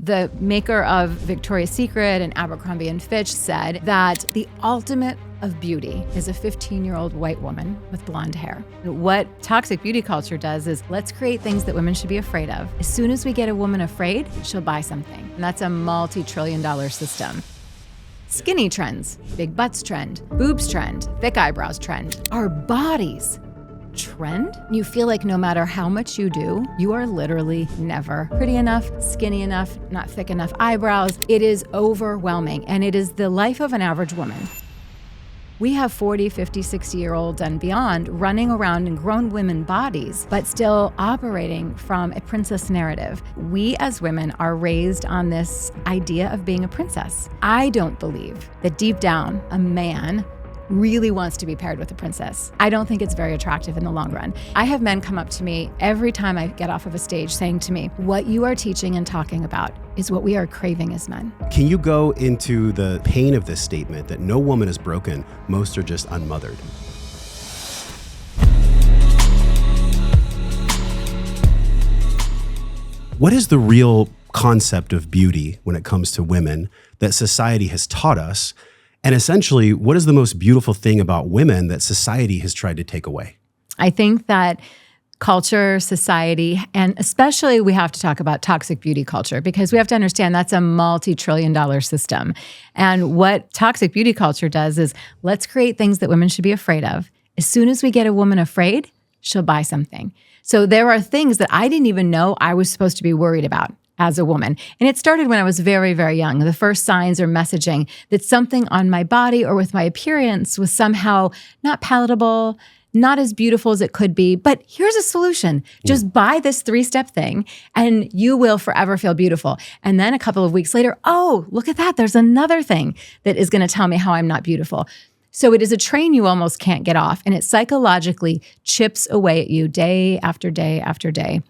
The maker of Victoria's Secret and Abercrombie and Fitch said that the ultimate of beauty is a 15-year-old white woman with blonde hair. What toxic beauty culture does is let's create things that women should be afraid of. As soon as we get a woman afraid, she'll buy something. And that's a multi-trillion-dollar system. Skinny trends, big butts trend, boobs trend, thick eyebrows trend. Our bodies trend. You feel like no matter how much you do, you are literally never pretty enough, skinny enough, not thick enough eyebrows. It is overwhelming, and it is the life of an average woman. We have 40, 50, 60-year-olds and beyond running around in grown women bodies, but still operating from a princess narrative. We as women are raised on this idea of being a princess. I don't believe that deep down, a man really wants to be paired with a princess. I don't think it's very attractive in the long run. I have men come up to me every time I get off of a stage saying to me, what you are teaching and talking about is what we are craving as men. Can you go into the pain of this statement that no woman is broken, most are just unmothered? What is the real concept of beauty when it comes to women that society has taught us? And essentially, what is the most beautiful thing about women that society has tried to take away? I think that culture, society, and especially we have to talk about toxic beauty culture because we have to understand that's a multi-trillion-dollar system. And what toxic beauty culture does is let's create things that women should be afraid of. As soon as we get a woman afraid, she'll buy something. So there are things that I didn't even know I was supposed to be worried about as a woman. And it started when I was very, very young. The first signs or messaging that something on my body or with my appearance was somehow not palatable, not as beautiful as it could be. But here's a solution. Just buy this 3-step thing and you will forever feel beautiful. And then a couple of weeks later, oh, look at that. There's another thing that is going to tell me how I'm not beautiful. So it is a train you almost can't get off. And it psychologically chips away at you day after day after day.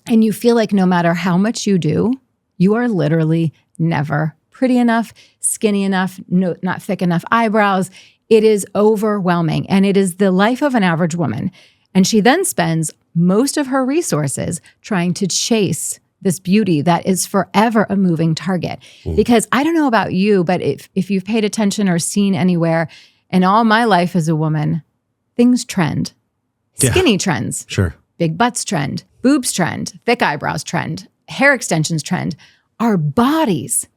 And you feel like no matter how much you do, you are literally never pretty enough, skinny enough, not thick enough eyebrows. It is overwhelming. And it is the life of an average woman. And she then spends most of her resources trying to chase this beauty that is forever a moving target. Because I don't know about you, but if you've paid attention or seen anywhere in all my life as a woman, things trend. Skinny trends. Sure. Big butts trend, boobs trend, thick eyebrows trend, hair extensions trend. Our bodies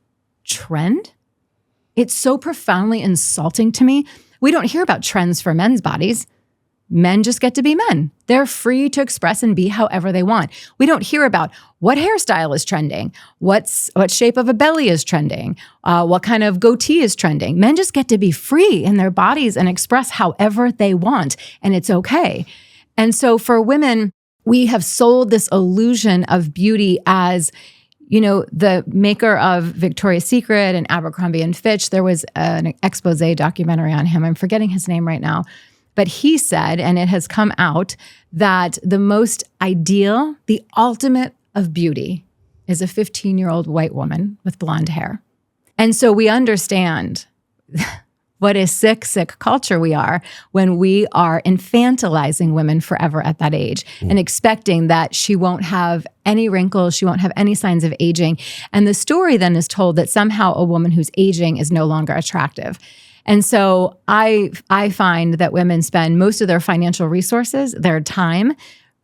trend? It's so profoundly insulting to me. We don't hear about trends for men's bodies. Men just get to be men. They're free to express and be however they want. We don't hear about what hairstyle is trending, what shape of a belly is trending, what kind of goatee is trending. Men just get to be free in their bodies and express however they want, and it's okay. And so for women, we have sold this illusion of beauty as, you know, the maker of Victoria's Secret and Abercrombie and Fitch. There was an expose documentary on him. I'm forgetting his name right now. But he said, and it has come out, that the most ideal, the ultimate of beauty is a 15-year-old white woman with blonde hair. And so we understand what a sick, sick culture we are when we are infantilizing women forever at that age and expecting that she won't have any wrinkles, she won't have any signs of aging. And the story then is told that somehow a woman who's aging is no longer attractive. And so I find that women spend most of their financial resources, their time,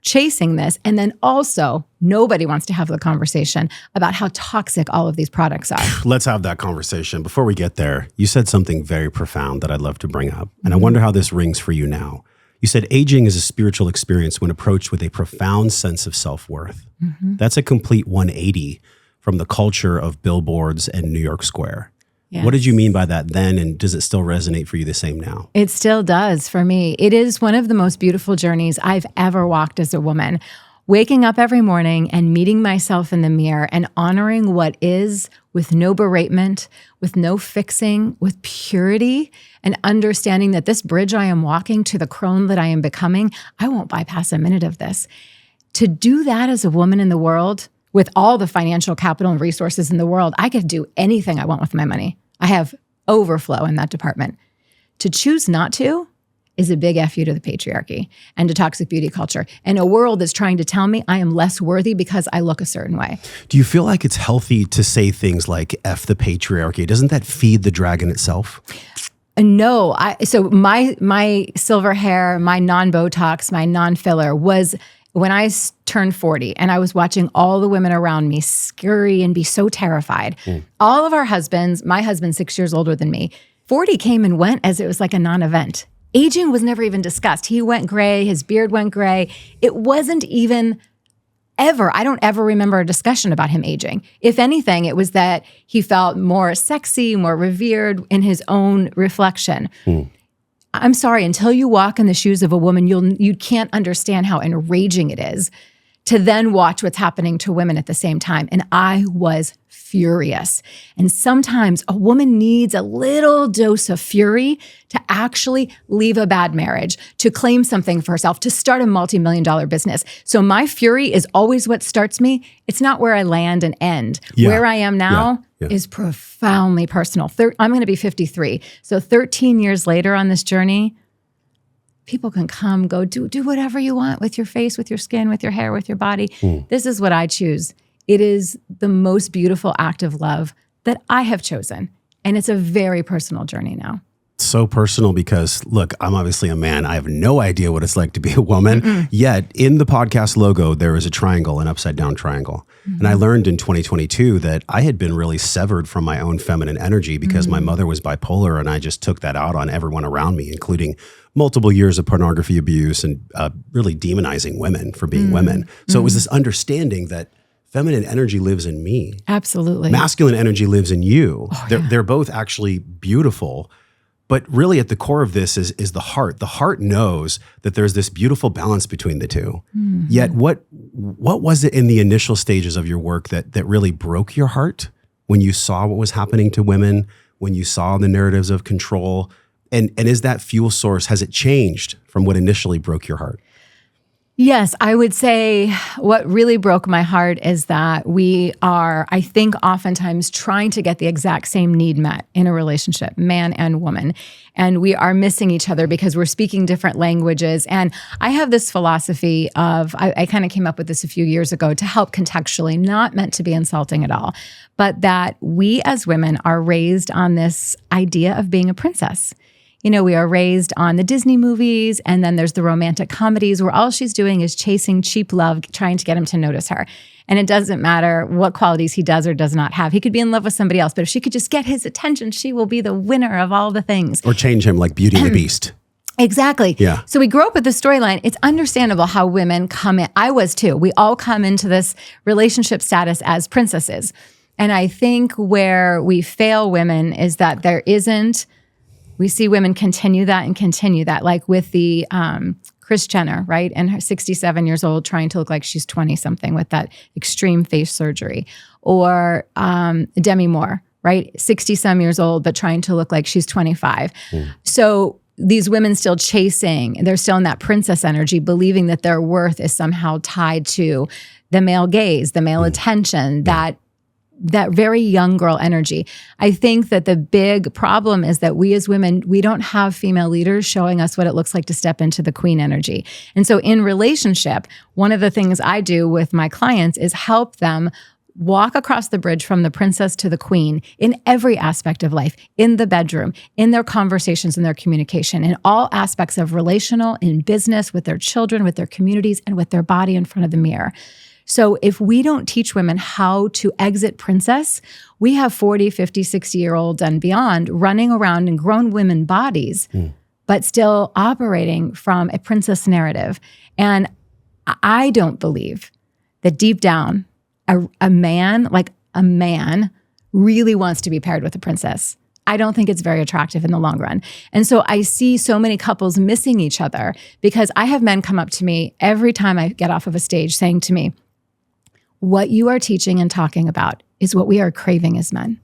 chasing this. And then also, nobody wants to have the conversation about how toxic all of these products are. Let's have that conversation. Before we get there, you said something very profound that I'd love to bring up. And I wonder how this rings for you now. You said aging is a spiritual experience when approached with a profound sense of self-worth. That's a complete 180 from the culture of billboards and New York Square. Yes. What did you mean by that then, and does it still resonate for you the same now? It still does for me. It is one of the most beautiful journeys I've ever walked as a woman. Waking up every morning and meeting myself in the mirror and honoring what is with no beratement, with no fixing, with purity, and understanding that this bridge I am walking to the Crone that I am becoming, I won't bypass a minute of this. To do that as a woman in the world, with all the financial capital and resources in the world, I could do anything I want with my money. I have overflow in that department. To choose not to is a big F you to the patriarchy and to toxic beauty culture, and a world that's trying to tell me I am less worthy because I look a certain way. Do you feel like it's healthy to say things like F the patriarchy? Doesn't that feed the dragon itself? No. So my silver hair, my non-Botox, my non-filler was when I turned 40 and I was watching all the women around me scurry and be so terrified. All of our husbands, my husband's 6 years older than me, 40 came and went as it was like a non-event. Aging was never even discussed. He went gray, his beard went gray. It wasn't even ever, I don't ever remember a discussion about him aging. If anything, it was that he felt more sexy, more revered in his own reflection. I'm sorry, until you walk in the shoes of a woman, you can't understand how enraging it is to then watch what's happening to women at the same time. And I was furious. And sometimes a woman needs a little dose of fury to actually leave a bad marriage, to claim something for herself, to start a multi-million-dollar business. So my fury is always what starts me. It's not where I land and end. Yeah. Where I am now is profoundly personal. I'm going to be 53. So 13 years later on this journey, people can come, go, do whatever you want with your face, with your skin, with your hair, with your body. This is what I choose. It is the most beautiful act of love that I have chosen. And it's a very personal journey now. So personal because, look, I'm obviously a man. I have no idea what it's like to be a woman. Yet in the podcast logo, there is a triangle, an upside down triangle. And I learned in 2022 that I had been really severed from my own feminine energy because my mother was bipolar, and I just took that out on everyone around me, including multiple years of pornography abuse and really demonizing women for being women. So it was this understanding that feminine energy lives in me. Absolutely. Masculine energy lives in you. They're both actually beautiful. But really at the core of this is the heart. The heart knows that there's this beautiful balance between the two. Yet what was it in the initial stages of your work that really broke your heart when you saw what was happening to women, when you saw the narratives of control? And is that fuel source, has it changed from what initially broke your heart? Yes, I would say what really broke my heart is that we are, I think, oftentimes trying to get the exact same need met in a relationship, man and woman. And we are missing each other because we're speaking different languages. And I have this philosophy of, I kind of came up with this a few years ago to help contextually, not meant to be insulting at all, but that we as women are raised on this idea of being a princess. You know, we are raised on the Disney movies, and then there's the romantic comedies where all she's doing is chasing cheap love, trying to get him to notice her. And it doesn't matter what qualities he does or does not have. He could be in love with somebody else, but if she could just get his attention, she will be the winner of all the things. Or change him like Beauty and the Beast. Exactly. Yeah. So we grew up with this storyline. It's understandable how women come in. I was too. We all come into this relationship status as princesses. And I think where we fail women is that there isn't. We see women continue that, like with the Kris Jenner, right? And her 67 years old trying to look like she's 20-something with that extreme face surgery. Or Demi Moore, right? 60-some years old, but trying to look like she's 25. So these women still chasing, they're still in that princess energy, believing that their worth is somehow tied to the male gaze, the male attention, that very young girl energy. I think that the big problem is that we as women, we don't have female leaders showing us what it looks like to step into the queen energy. And so in relationship, one of the things I do with my clients is help them walk across the bridge from the princess to the queen in every aspect of life, in the bedroom, in their conversations, in their communication, in all aspects of relational, in business, with their children, with their communities, and with their body in front of the mirror. So if we don't teach women how to exit princess, we have 40, 50, 60-year-olds and beyond running around in grown women bodies, but still operating from a princess narrative. And I don't believe that deep down, a man really wants to be paired with a princess. I don't think it's very attractive in the long run. And so I see so many couples missing each other because I have men come up to me every time I get off of a stage saying to me, what you are teaching and talking about is what we are craving as men.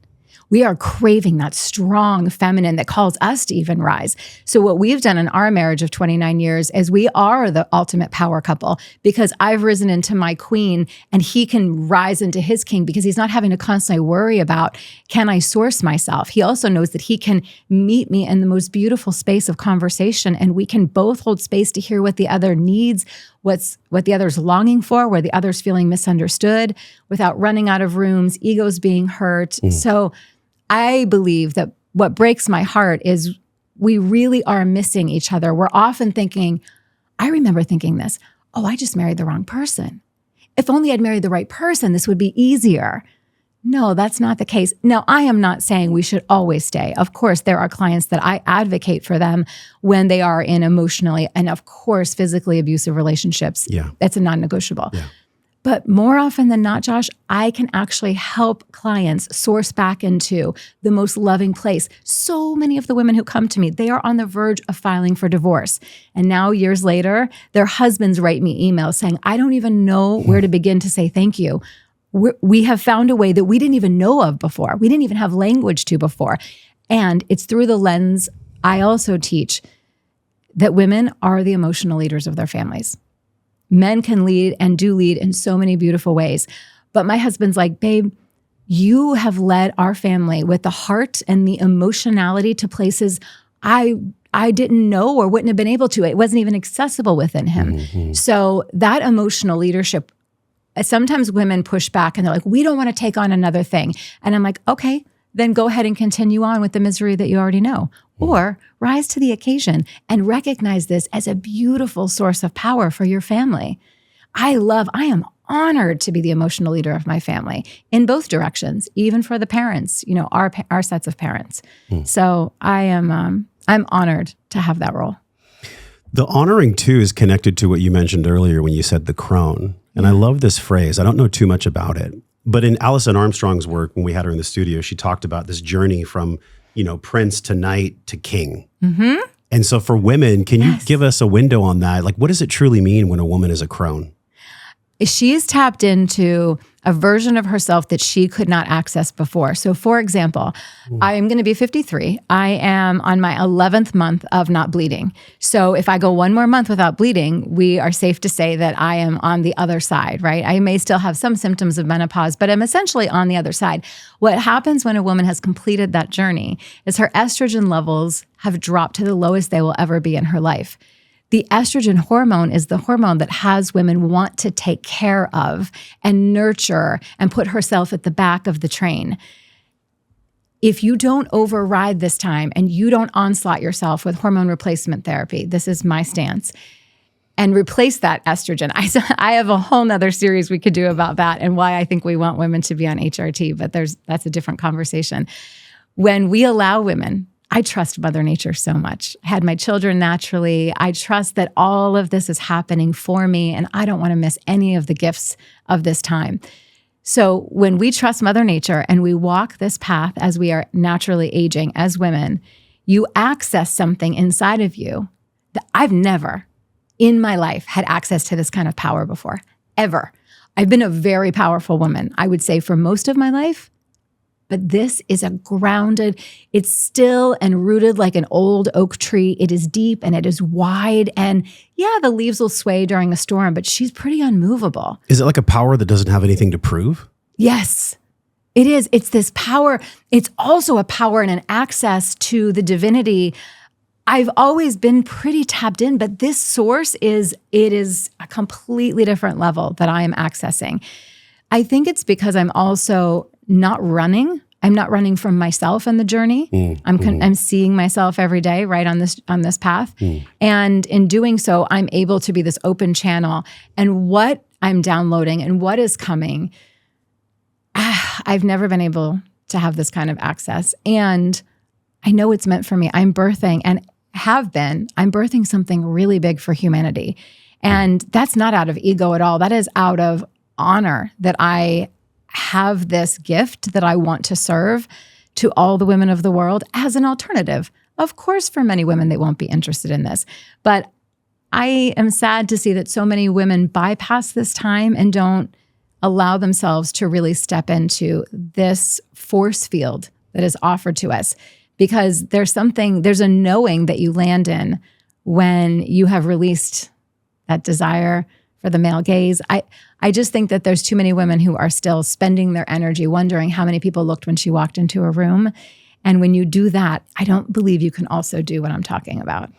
We are craving that strong feminine that calls us to even rise. So what we've done in our marriage of 29 years is we are the ultimate power couple, because I've risen into my queen and he can rise into his king, because he's not having to constantly worry about, can I source myself? He also knows that he can meet me in the most beautiful space of conversation, and we can both hold space to hear what the other needs, what the other's longing for, where the other's feeling misunderstood, without running out of rooms, egos being hurt. So I believe that what breaks my heart is we really are missing each other. We're often thinking, I remember thinking this, oh, I just married the wrong person. If only I'd married the right person, this would be easier. No, that's not the case. Now, I am not saying we should always stay. Of course, there are clients that I advocate for them when they are in emotionally and, of course, physically abusive relationships. Yeah. That's a non-negotiable. Yeah. But more often than not, Josh, I can actually help clients source back into the most loving place. So many of the women who come to me, they are on the verge of filing for divorce. And now, years later, their husbands write me emails saying, I don't even know where to begin to say thank you. We have found a way that we didn't even know of before. We didn't even have language to before. And it's through the lens I also teach that women are the emotional leaders of their families. Men can lead and do lead in so many beautiful ways. But my husband's like, babe, you have led our family with the heart and the emotionality to places I didn't know or wouldn't have been able to. It wasn't even accessible within him. So that emotional leadership, sometimes women push back and they're like, we don't want to take on another thing. And I'm like, okay, then go ahead and continue on with the misery that you already know. Or rise to the occasion and recognize this as a beautiful source of power for your family. I am honored to be the emotional leader of my family in both directions, even for the parents, our sets of parents. So I'm honored to have that role. The honoring too is connected to what you mentioned earlier when you said the crone. And I love this phrase. I don't know too much about it, but in Alison Armstrong's work, when we had her in the studio, she talked about this journey from, prince to knight to king. Mm-hmm. And so for women, can you give us a window on that? Like, what does it truly mean when a woman is a crone? She's tapped into a version of herself that she could not access before. So for example, I am going to be 53. I am on my 11th month of not bleeding. So if I go one more month without bleeding, we are safe to say that I am on the other side, right? I may still have some symptoms of menopause, but I'm essentially on the other side. What happens when a woman has completed that journey is her estrogen levels have dropped to the lowest they will ever be in her life. The estrogen hormone is the hormone that has women want to take care of and nurture and put herself at the back of the train. If you don't override this time and you don't onslaught yourself with hormone replacement therapy, this is my stance, and replace that estrogen. I have a whole nother series we could do about that and why I think we want women to be on HRT, but that's a different conversation. When we allow women, I trust Mother Nature so much. I had my children naturally. I trust that all of this is happening for me, and I don't want to miss any of the gifts of this time. So when we trust Mother Nature and we walk this path as we are naturally aging as women, you access something inside of you that I've never in my life had access to this kind of power before, ever. I've been a very powerful woman, I would say, for most of my life. But this is a grounded, it's still and rooted like an old oak tree. It is deep and it is wide. And yeah, the leaves will sway during a storm, but she's pretty unmovable. Is it like a power that doesn't have anything to prove? Yes, it is. It's this power. It's also a power and an access to the divinity. I've always been pretty tapped in, but this source it is a completely different level that I am accessing. I think it's because I'm also not running. I'm not running from myself in the journey. I'm seeing myself every day right on this path. And in doing so, I'm able to be this open channel. And what I'm downloading and what is coming, I've never been able to have this kind of access. And I know it's meant for me. I'm birthing I'm birthing something really big for humanity. And that's not out of ego at all. That is out of honor that I have this gift that I want to serve to all the women of the world as an alternative. Of course, for many women, they won't be interested in this. But I am sad to see that so many women bypass this time and don't allow themselves to really step into this force field that is offered to us, because there's a knowing that you land in when you have released that desire for the male gaze. I just think that there's too many women who are still spending their energy wondering how many people looked when she walked into a room. And when you do that, I don't believe you can also do what I'm talking about.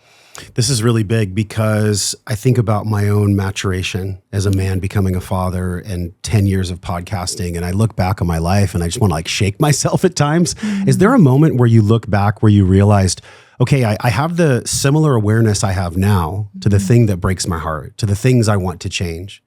This is really big because I think about my own maturation as a man becoming a father and 10 years of podcasting. And I look back on my life and I just want to like shake myself at times. Mm-hmm. Is there a moment where you look back where you realized, okay, I have the similar awareness I have now to the thing that breaks my heart, to the things I want to change.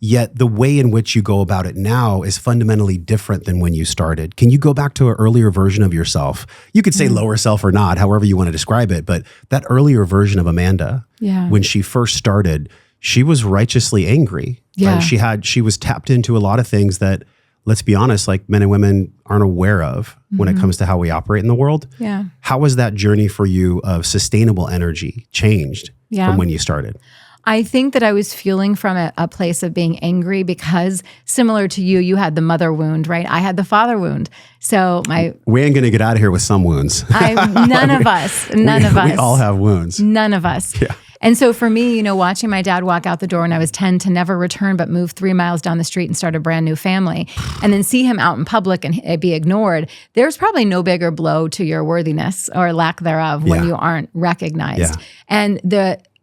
Yet the way in which you go about it now is fundamentally different than when you started. Can you go back to an earlier version of yourself? You could say lower self or not, however you want to describe it, but that earlier version of Amanda, when she first started, she was righteously angry. Yeah. Right? She was tapped into a lot of things that, let's be honest, like men and women aren't aware of when it comes to how we operate in the world. Yeah. How was that journey for you of sustainable energy changed from when you started? I think that I was fueling from a place of being angry because, similar to you, you had the mother wound, right? I had the father wound. So we ain't gonna get out of here with some wounds. None of us. We all have wounds. None of us. Yeah. And so for me, watching my dad walk out the door when I was 10 to never return, but move 3 miles down the street and start a brand new family, and then see him out in public and be ignored, there's probably no bigger blow to your worthiness or lack thereof when you aren't recognized. Yeah. And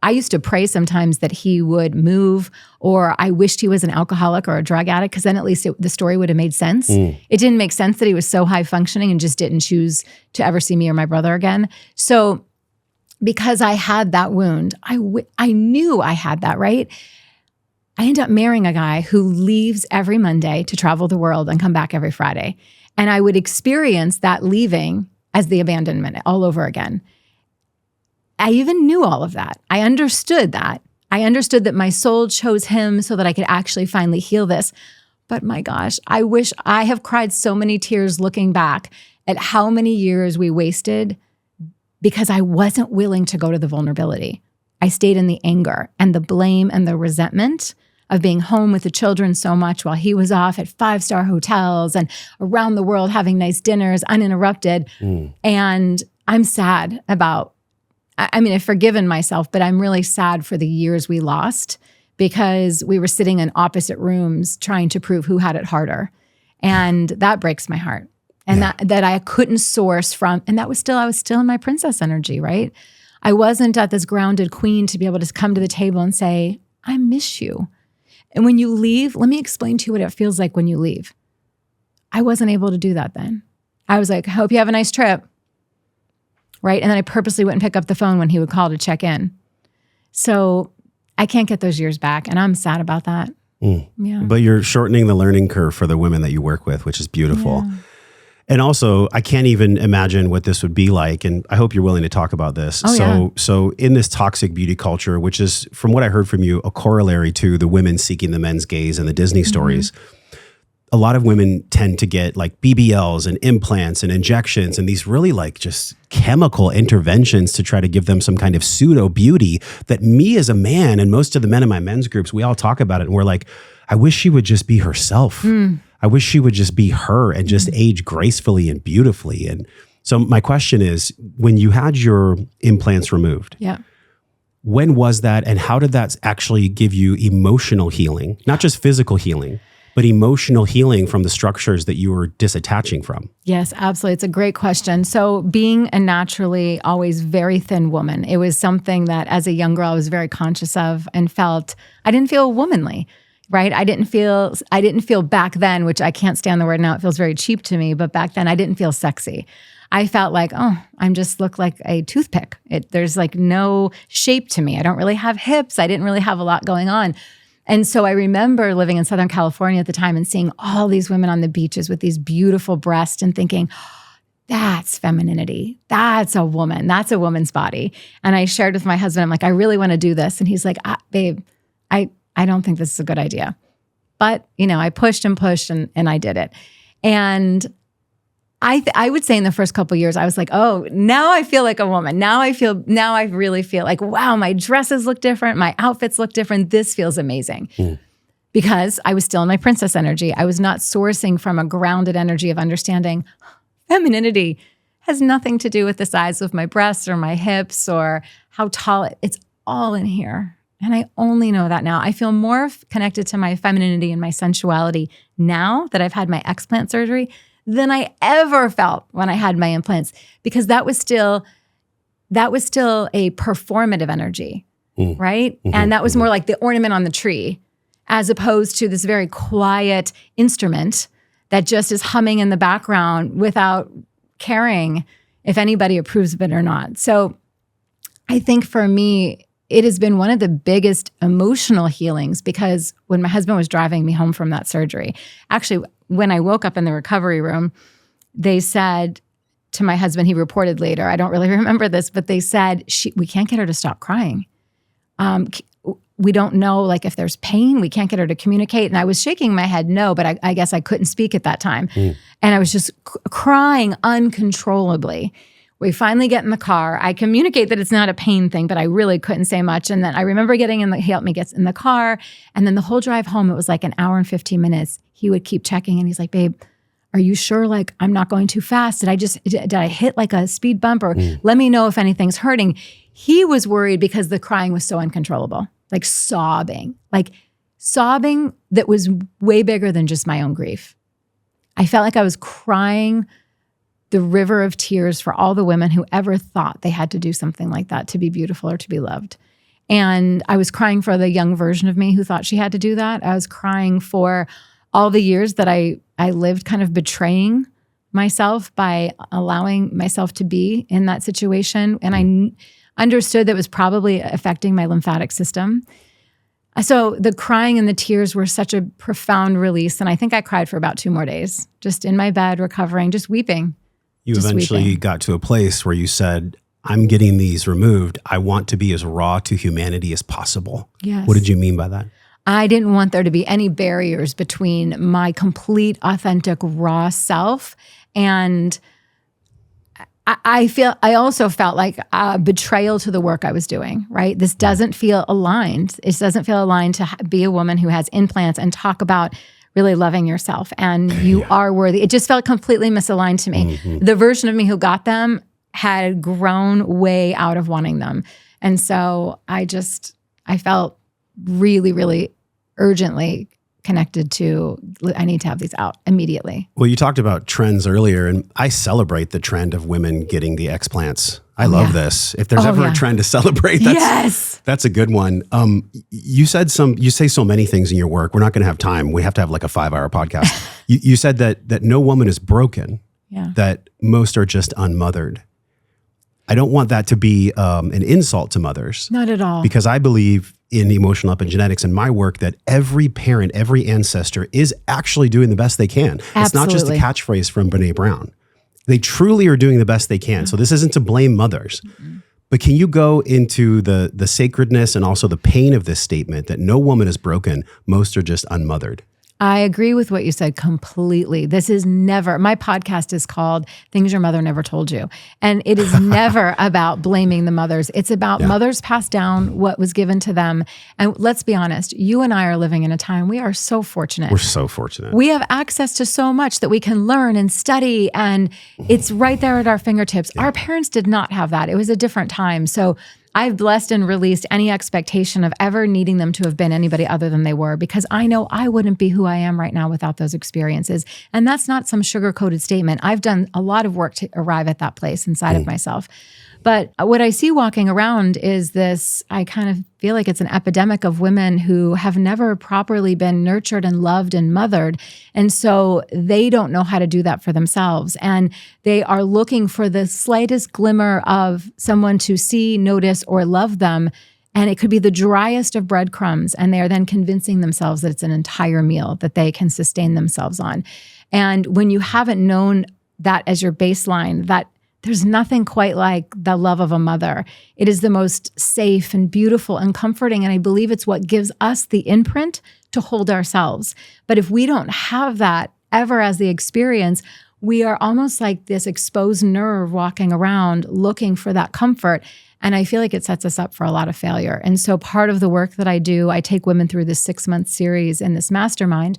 I used to pray sometimes that he would move, or I wished he was an alcoholic or a drug addict, because then at least the story would have made sense. It didn't make sense that he was so high functioning and just didn't choose to ever see me or my brother again. So because I had that wound, I knew I had that, right? I ended up marrying a guy who leaves every Monday to travel the world and come back every Friday. And I would experience that leaving as the abandonment all over again. I even knew all of that. I understood that. I understood that my soul chose him so that I could actually finally heal this. But my gosh, I have cried so many tears looking back at how many years we wasted because I wasn't willing to go to the vulnerability. I stayed in the anger and the blame and the resentment of being home with the children so much while he was off at 5-star hotels and around the world having nice dinners uninterrupted. And I'm sad about I've forgiven myself, but I'm really sad for the years we lost because we were sitting in opposite rooms trying to prove who had it harder. And that breaks my heart. And that I couldn't source from, and I was still in my princess energy, right? I wasn't at this grounded queen to be able to come to the table and say, I miss you. And when you leave, let me explain to you what it feels like when you leave. I wasn't able to do that then. I was like, I hope you have a nice trip. Right? And then I purposely wouldn't pick up the phone when he would call to check in. So I can't get those years back. And I'm sad about that. Yeah. But you're shortening the learning curve for the women that you work with, which is beautiful. Yeah. And also, I can't even imagine what this would be like. And I hope you're willing to talk about this. So in this toxic beauty culture, which is, from what I heard from you, a corollary to the women seeking the men's gaze and the Disney stories, a lot of women tend to get like BBLs and implants and injections and these really like just chemical interventions to try to give them some kind of pseudo beauty that me as a man and most of the men in my men's groups, we all talk about it and we're like, I wish she would just be herself. I wish she would just be her and just age gracefully and beautifully. And so my question is, when you had your implants removed, when was that and how did that actually give you emotional healing, not just physical healing? But emotional healing from the structures that you were disattaching from? Yes, absolutely. It's a great question. So being a naturally always very thin woman, it was something that as a young girl I was very conscious of and felt I didn't feel womanly, right? I didn't feel back then, which I can't stand the word now. It feels very cheap to me, but back then I didn't feel sexy. I felt like, I'm just look like a toothpick. There's like no shape to me. I don't really have hips. I didn't really have a lot going on. And so I remember living in Southern California at the time and seeing all these women on the beaches with these beautiful breasts and thinking, that's femininity. That's a woman. That's a woman's body. And I shared with my husband, I'm like, I really want to do this. And he's like, babe, I don't think this is a good idea. But, I pushed and I did it. And I would say in the first couple of years, I was like, oh, now I feel like a woman. Now I really feel like, wow, my dresses look different. My outfits look different. This feels amazing. Because I was still in my princess energy. I was not sourcing from a grounded energy of understanding femininity has nothing to do with the size of my breasts or my hips or how tall it's all in here. And I only know that now. I feel more connected to my femininity and my sensuality now that I've had my explant surgery than I ever felt when I had my implants, because that was still a performative energy, right? And that was more like the ornament on the tree, as opposed to this very quiet instrument that just is humming in the background without caring if anybody approves of it or not. So I think for me, it has been one of the biggest emotional healings, because when my husband was driving me home from that surgery, actually, when I woke up in the recovery room, they said to my husband, he reported later, I don't really remember this, but they said, we can't get her to stop crying. We don't know, like, if there's pain, we can't get her to communicate. And I was shaking my head no, but I guess I couldn't speak at that time. And I was just crying uncontrollably. We finally get in the car. I communicate that it's not a pain thing, but I really couldn't say much. And then I remember he helped me get in the car. And then the whole drive home, it was like an hour and 15 minutes. He would keep checking and he's like, babe, are you sure, like, I'm not going too fast? Did I hit like a speed bump, or let me know if anything's hurting? He was worried because the crying was so uncontrollable, like sobbing that was way bigger than just my own grief. I felt like I was crying the river of tears for all the women who ever thought they had to do something like that to be beautiful or to be loved. And I was crying for the young version of me who thought she had to do that. I was crying for all the years that I lived kind of betraying myself by allowing myself to be in that situation. And I understood that it was probably affecting my lymphatic system. So the crying and the tears were such a profound release. And I think I cried for about 2 more days, just in my bed, recovering, just weeping. You eventually got to a place where you said, I'm getting these removed. I want to be as raw to humanity as possible. Yes. What did you mean by that? I didn't want there to be any barriers between my complete, authentic, raw self. And I also felt like a betrayal to the work I was doing, right? This doesn't feel aligned. It doesn't feel aligned to be a woman who has implants and talk about really loving yourself and you are worthy. It just felt completely misaligned to me. The version of me who got them had grown way out of wanting them. And so I felt really, really urgently connected to, I need to have these out immediately. Well, you talked about trends earlier, and I celebrate the trend of women getting the explants. I love this. If there's ever a trend to celebrate, that's a good one. You say so many things in your work. We're not going to have time. We have to have like a 5-hour podcast. You said that no woman is broken, that most are just unmothered. I don't want that to be an insult to mothers. Not at all. Because I believe in emotional epigenetics and my work that every parent, every ancestor is actually doing the best they can. Absolutely. It's not just a catchphrase from Brene Brown. They truly are doing the best they can. So this isn't to blame mothers. But can you go into the sacredness and also the pain of this statement that no woman is broken, most are just unmothered? I agree with what you said completely. This is never, my podcast is called Things Your Mother Never Told You. And it is never about blaming the mothers. It's about mothers passed down what was given to them. And let's be honest, you and I are living in a time, we are so fortunate. We're so fortunate. We have access to so much that we can learn and study, and it's right there at our fingertips. Our parents did not have that. It was a different time. So I've blessed and released any expectation of ever needing them to have been anybody other than they were, because I know I wouldn't be who I am right now without those experiences. And that's not some sugar-coated statement. I've done a lot of work to arrive at that place inside of myself. But what I see walking around is this, I kind of feel like it's an epidemic of women who have never properly been nurtured and loved and mothered. And so they don't know how to do that for themselves. And they are looking for the slightest glimmer of someone to see, notice, or love them. And it could be the driest of breadcrumbs. And they are then convincing themselves that it's an entire meal that they can sustain themselves on. And when you haven't known that as your baseline, that there's nothing quite like the love of a mother. It is the most safe and beautiful and comforting. And I believe it's what gives us the imprint to hold ourselves. But if we don't have that ever as the experience, we are almost like this exposed nerve walking around looking for that comfort. And I feel like it sets us up for a lot of failure. And so part of the work that I do, I take women through this 6-month series in this mastermind.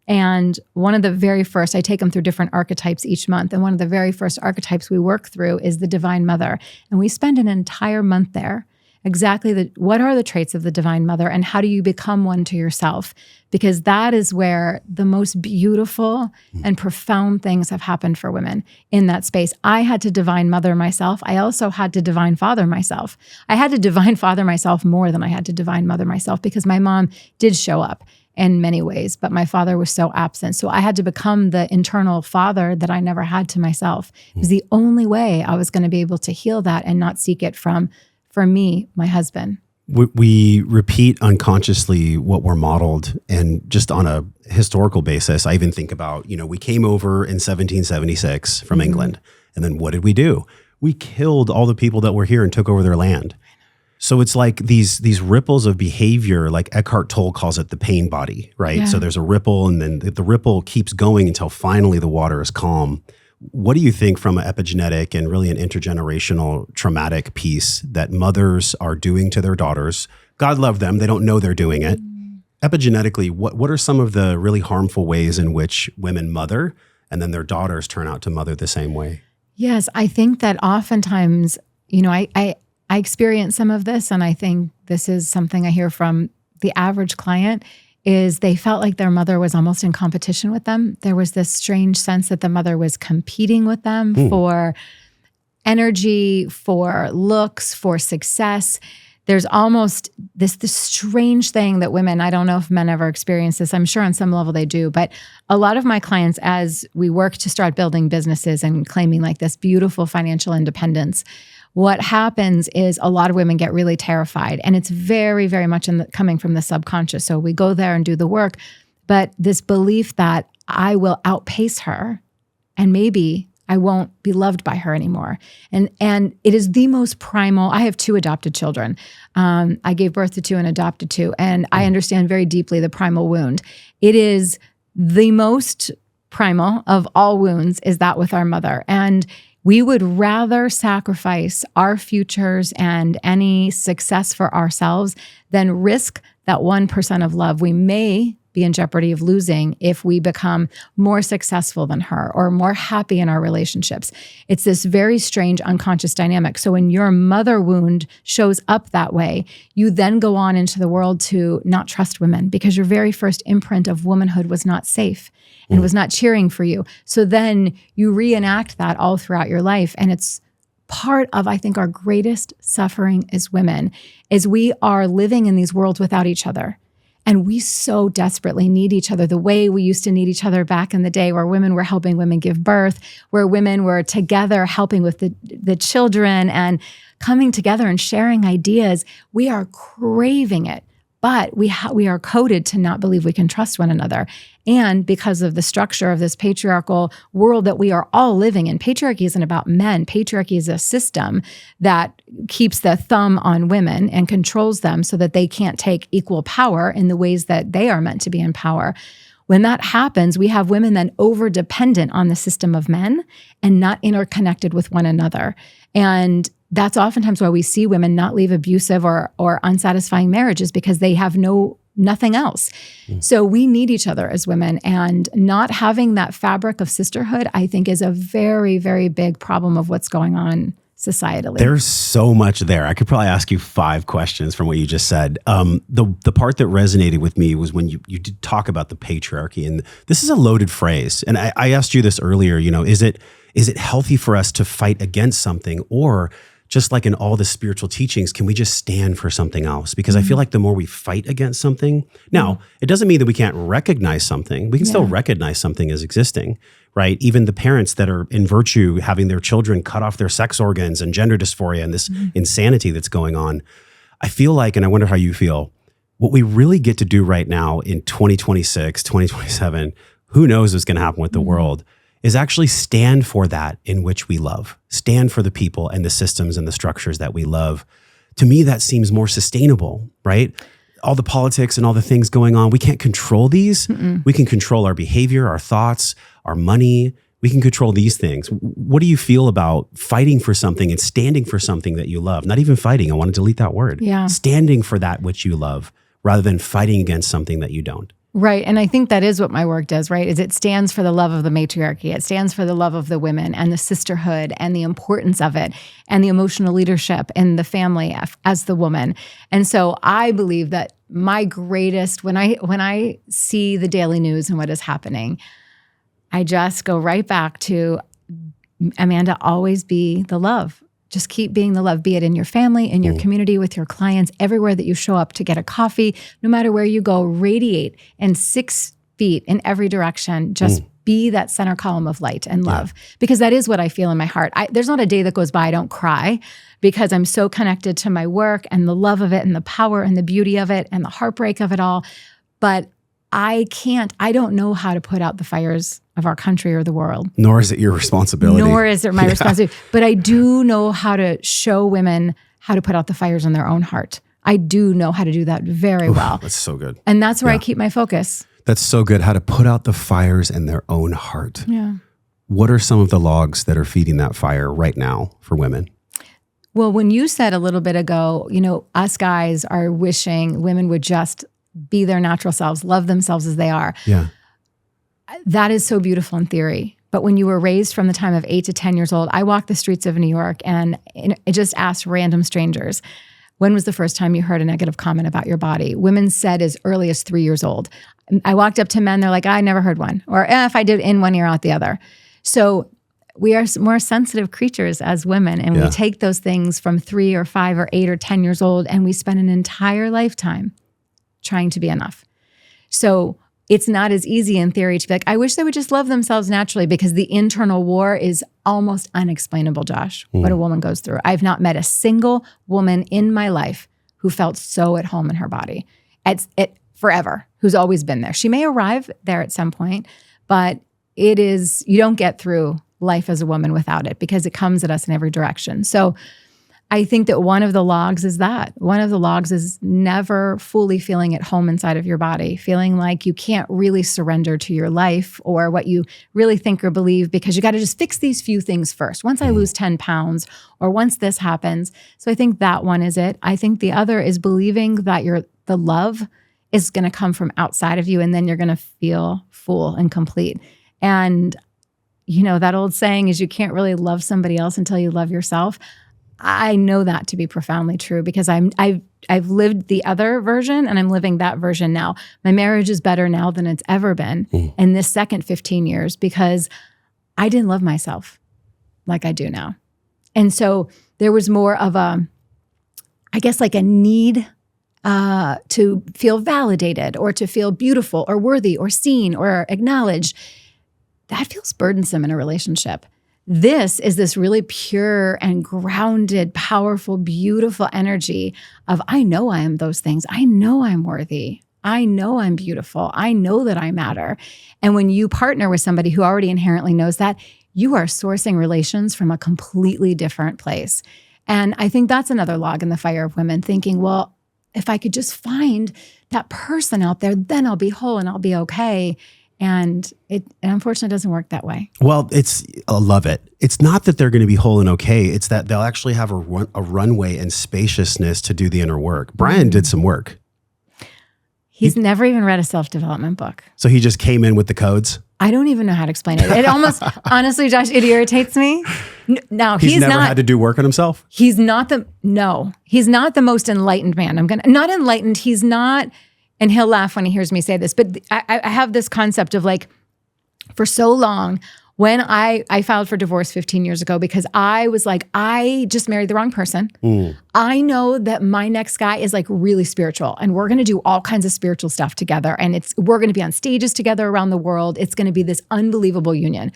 And one of the very first, I take them through different archetypes each month. And one of the very first archetypes we work through is the Divine Mother. And we spend an entire month there. Exactly what are the traits of the Divine Mother and how do you become one to yourself? Because that is where the most beautiful and profound things have happened for women in that space. I had to Divine Mother myself. I also had to Divine Father myself. I had to Divine Father myself more than I had to Divine Mother myself because my mom did show up in many ways, but my father was so absent. So I had to become the internal father that I never had to myself. It was the only way I was going to be able to heal that and not seek it from, for me, my husband. We repeat unconsciously what we're modeled, and just on a historical basis, I even think about, we came over in 1776 from England, and then what did we do? We killed all the people that were here and took over their land. So it's like these ripples of behavior, like Eckhart Tolle calls it the pain body, right? Yeah. So there's a ripple, and then the ripple keeps going until finally the water is calm. What do you think from an epigenetic and really an intergenerational traumatic piece that mothers are doing to their daughters? God love them. They don't know they're doing it. Epigenetically, what are some of the really harmful ways in which women mother and then their daughters turn out to mother the same way? Yes, I think that oftentimes, I experience some of this, and I think this is something I hear from the average client, is they felt like their mother was almost in competition with them. There was this strange sense that the mother was competing with them for energy, for looks, for success. There's almost this strange thing that women, I don't know if men ever experience this, I'm sure on some level they do, but a lot of my clients, as we work to start building businesses and claiming like this beautiful financial independence, what happens is a lot of women get really terrified, and it's very, very much coming from the subconscious. So we go there and do the work, but this belief that I will outpace her and maybe I won't be loved by her anymore. And it is the most primal. I have 2 adopted children. I gave birth to 2 and adopted 2, and I understand very deeply the primal wound. It is the most primal of all wounds is that with our mother. And we would rather sacrifice our futures and any success for ourselves than risk that 1% of love we may be in jeopardy of losing if we become more successful than her or more happy in our relationships. It's this very strange unconscious dynamic. So when your mother wound shows up that way, you then go on into the world to not trust women because your very first imprint of womanhood was not safe and was not cheering for you. So then you reenact that all throughout your life. And it's part of, I think, our greatest suffering as women is we are living in these worlds without each other. And we so desperately need each other the way we used to need each other back in the day, where women were helping women give birth, where women were together helping with the children and coming together and sharing ideas. We are craving it, but we are coded to not believe we can trust one another. And because of the structure of this patriarchal world that we are all living in, patriarchy isn't about men. Patriarchy is a system that keeps the thumb on women and controls them so that they can't take equal power in the ways that they are meant to be in power. When that happens, we have women then over-dependent on the system of men and not interconnected with one another. And that's oftentimes why we see women not leave abusive or unsatisfying marriages, because they have nothing else. So we need each other as women, and not having that fabric of sisterhood, I think, is a very, very big problem of what's going on societally. There's so much there. I could probably ask you 5 questions from what you just said. The part that resonated with me was when you did talk about the patriarchy, and this is a loaded phrase. And I asked you this earlier, is it healthy for us to fight against something, or just like in all the spiritual teachings, can we just stand for something else? Because I feel like the more we fight against something, now, it doesn't mean that we can't recognize something. We can still recognize something as existing, right? Even the parents that are in virtue having their children cut off their sex organs and gender dysphoria and this insanity that's going on. I feel like, and I wonder how you feel, what we really get to do right now in 2026, 2027, who knows what's going to happen with the world, is actually stand for that in which we love. Stand for the people and the systems and the structures that we love. To me, that seems more sustainable, right? All the politics and all the things going on, we can't control these. We can control our behavior, our thoughts, our money. We can control these things. What do you feel about fighting for something and standing for something that you love? Not even fighting, I want to delete that word. Yeah. Standing for that which you love rather than fighting against something that you don't. Right. And I think that is what my work does, right? Is it stands for the love of the matriarchy. It stands for the love of the women and the sisterhood and the importance of it and the emotional leadership in the family as the woman. And so I believe that my greatest, when I see the daily news and what is happening, I just go right back to, Amanda, always be the love. Just keep being the love, be it in your family, in your community, with your clients, everywhere that you show up to get a coffee, no matter where you go, radiate and 6 feet in every direction. Just be that center column of light and love, because that is what I feel in my heart. There's not a day that goes by I don't cry, because I'm so connected to my work and the love of it and the power and the beauty of it and the heartbreak of it all. But I don't know how to put out the fires of our country or the world. Nor is it your responsibility. Nor is it my responsibility. But I do know how to show women how to put out the fires in their own heart. I do know how to do that very well. That's so good. And that's where I keep my focus. That's so good. How to put out the fires in their own heart. Yeah. What are some of the logs that are feeding that fire right now for women? Well, when you said a little bit ago, us guys are wishing women would just be their natural selves, love themselves as they are. Yeah. That is so beautiful in theory. But when you were raised from the time of 8 to 10 years old, I walked the streets of New York and I just asked random strangers, when was the first time you heard a negative comment about your body? Women said as early as 3 years old. I walked up to men, they're like, I never heard one. Or if I did, in one ear, out the other. So we are more sensitive creatures as women. And we take those things from 3 or 5 or 8 or 10 years old, and we spend an entire lifetime trying to be enough. So it's not as easy in theory to be like, I wish they would just love themselves naturally, because the internal war is almost unexplainable, Josh, what a woman goes through. I've not met a single woman in my life who felt so at home in her body. It's forever, who's always been there. She may arrive there at some point, but you don't get through life as a woman without it, because it comes at us in every direction. So I think that one of the logs is that. One of the logs is never fully feeling at home inside of your body, feeling like you can't really surrender to your life or what you really think or believe, because you got to just fix these few things first. Once I lose 10 pounds or once this happens. So I think that one is it. I think the other is believing that the love is going to come from outside of you, and then you're going to feel full and complete. And that old saying is, you can't really love somebody else until you love yourself. I know that to be profoundly true, because I've lived the other version and I'm living that version now. My marriage is better now than it's ever been in this second 15 years, because I didn't love myself like I do now. And so there was more of a need to feel validated or to feel beautiful or worthy or seen or acknowledged. That feels burdensome in a relationship. This is this really pure and grounded, powerful, beautiful energy of, I know I am those things. I know I'm worthy. I know I'm beautiful. I know that I matter. And when you partner with somebody who already inherently knows that, you are sourcing relations from a completely different place. And I think that's another log in the fire of women, thinking, well, if I could just find that person out there, then I'll be whole and I'll be okay. And it unfortunately doesn't work that way. Well, I love it. It's not that they're going to be whole and okay. It's that they'll actually have a runway and spaciousness to do the inner work. Brian did some work. He's never even read a self-development book. So he just came in with the codes? I don't even know how to explain it. It almost, honestly, Josh, it irritates me. Now, he's never had to do work on himself? He's not the most enlightened man. Not enlightened. He's not... And he'll laugh when he hears me say this, but I have this concept of, like, for so long, when I filed for divorce 15 years ago, because I was like, I just married the wrong person. I know that my next guy is, like, really spiritual, and we're going to do all kinds of spiritual stuff together. And we're going to be on stages together around the world. It's going to be this unbelievable union.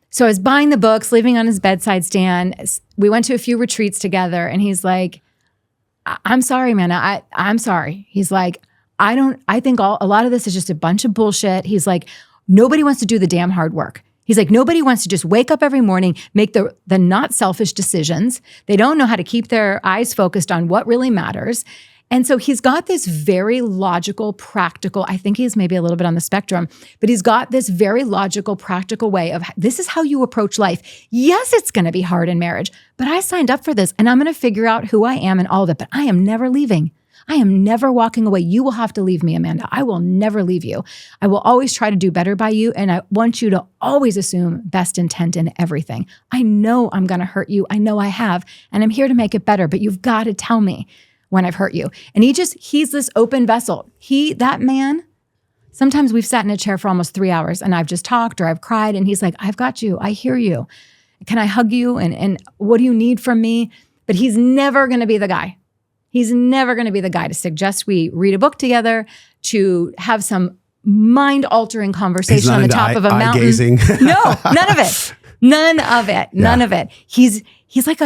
So I was buying the books, living on his bedside stand. We went to a few retreats together, and he's like, I'm sorry, man. I'm sorry. He's like, I think a lot of this is just a bunch of bullshit. He's like, nobody wants to do the damn hard work. He's like, nobody wants to just wake up every morning, make the not selfish decisions. They don't know how to keep their eyes focused on what really matters. And so he's got this very logical, practical, I think he's maybe a little bit on the spectrum, but he's got this very logical, practical way of, this is how you approach life. Yes, it's going to be hard in marriage, but I signed up for this, and I'm going to figure out who I am and all of it, but I am never leaving. I am never walking away. You will have to leave me, Amanda. I will never leave you. I will always try to do better by you. And I want you to always assume best intent in everything. I know I'm going to hurt you. I know I have, and I'm here to make it better, but you've got to tell me when I've hurt you. And he's this open vessel. That man, sometimes we've sat in a chair for almost 3 hours and I've just talked or I've cried and he's like, I've got you. I hear you. Can I hug you? And what do you need from me? But he's never going to be the guy. He's never going to be the guy to suggest we read a book together, to have some mind-altering conversation on the top of a mountain. Eye-gazing. No, none of it. None of it. None of it. He's like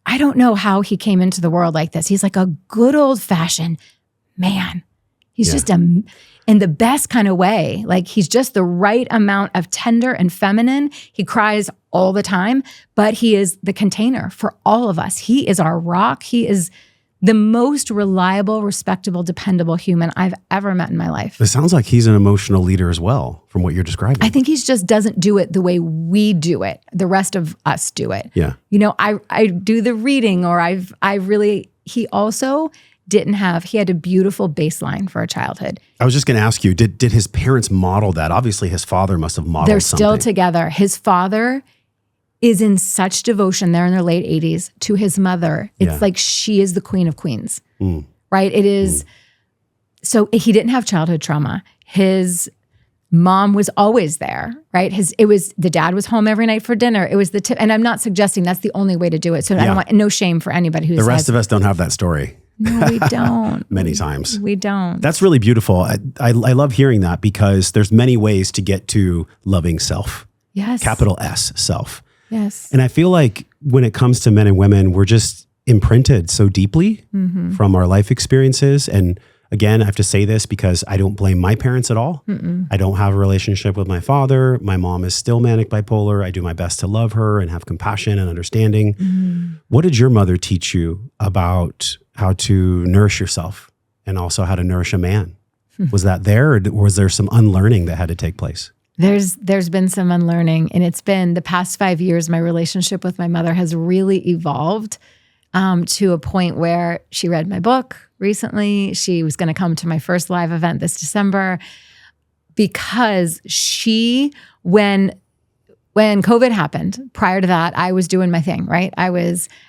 I don't know how he came into the world like this. He's like a good old-fashioned man. He's just in the best kind of way. Like he's just the right amount of tender and feminine. He cries all the time, but he is the container for all of us. He is our rock. He is the most reliable, respectable, dependable human I've ever met in my life. It sounds like he's an emotional leader as well, from what you're describing. I think he just doesn't do it the way we do it. The rest of us do it. Yeah. You know, I do the reading, or he also he had a beautiful baseline for a childhood. I was just going to ask you, did his parents model that? Obviously his father must have modeled something. They're still together. His father is in such devotion, they're in their late 80s, to his mother. It's like she is the queen of queens, right? It is. So he didn't have childhood trauma. His mom was always there, right? The dad was home every night for dinner. It was and I'm not suggesting that's the only way to do it. So I don't want no shame for anybody who the rest of us don't have that story. No, we don't. Many times. We don't. That's really beautiful. I love hearing that, because there's many ways to get to loving self. Yes. Capital S, self. Yes. And I feel like when it comes to men and women, we're just imprinted so deeply from our life experiences. And again, I have to say this because I don't blame my parents at all. I don't have a relationship with my father. My mom is still manic bipolar. I do my best to love her and have compassion and understanding. What did your mother teach you about how to nourish yourself and also how to nourish a man? Was that there, or was there some unlearning that had to take place? There's been some unlearning, and it's been the past 5 years, my relationship with my mother has really evolved to a point where she read my book recently. She was going to come to my first live event this December, because when COVID happened, prior to that, I was doing my thing, right?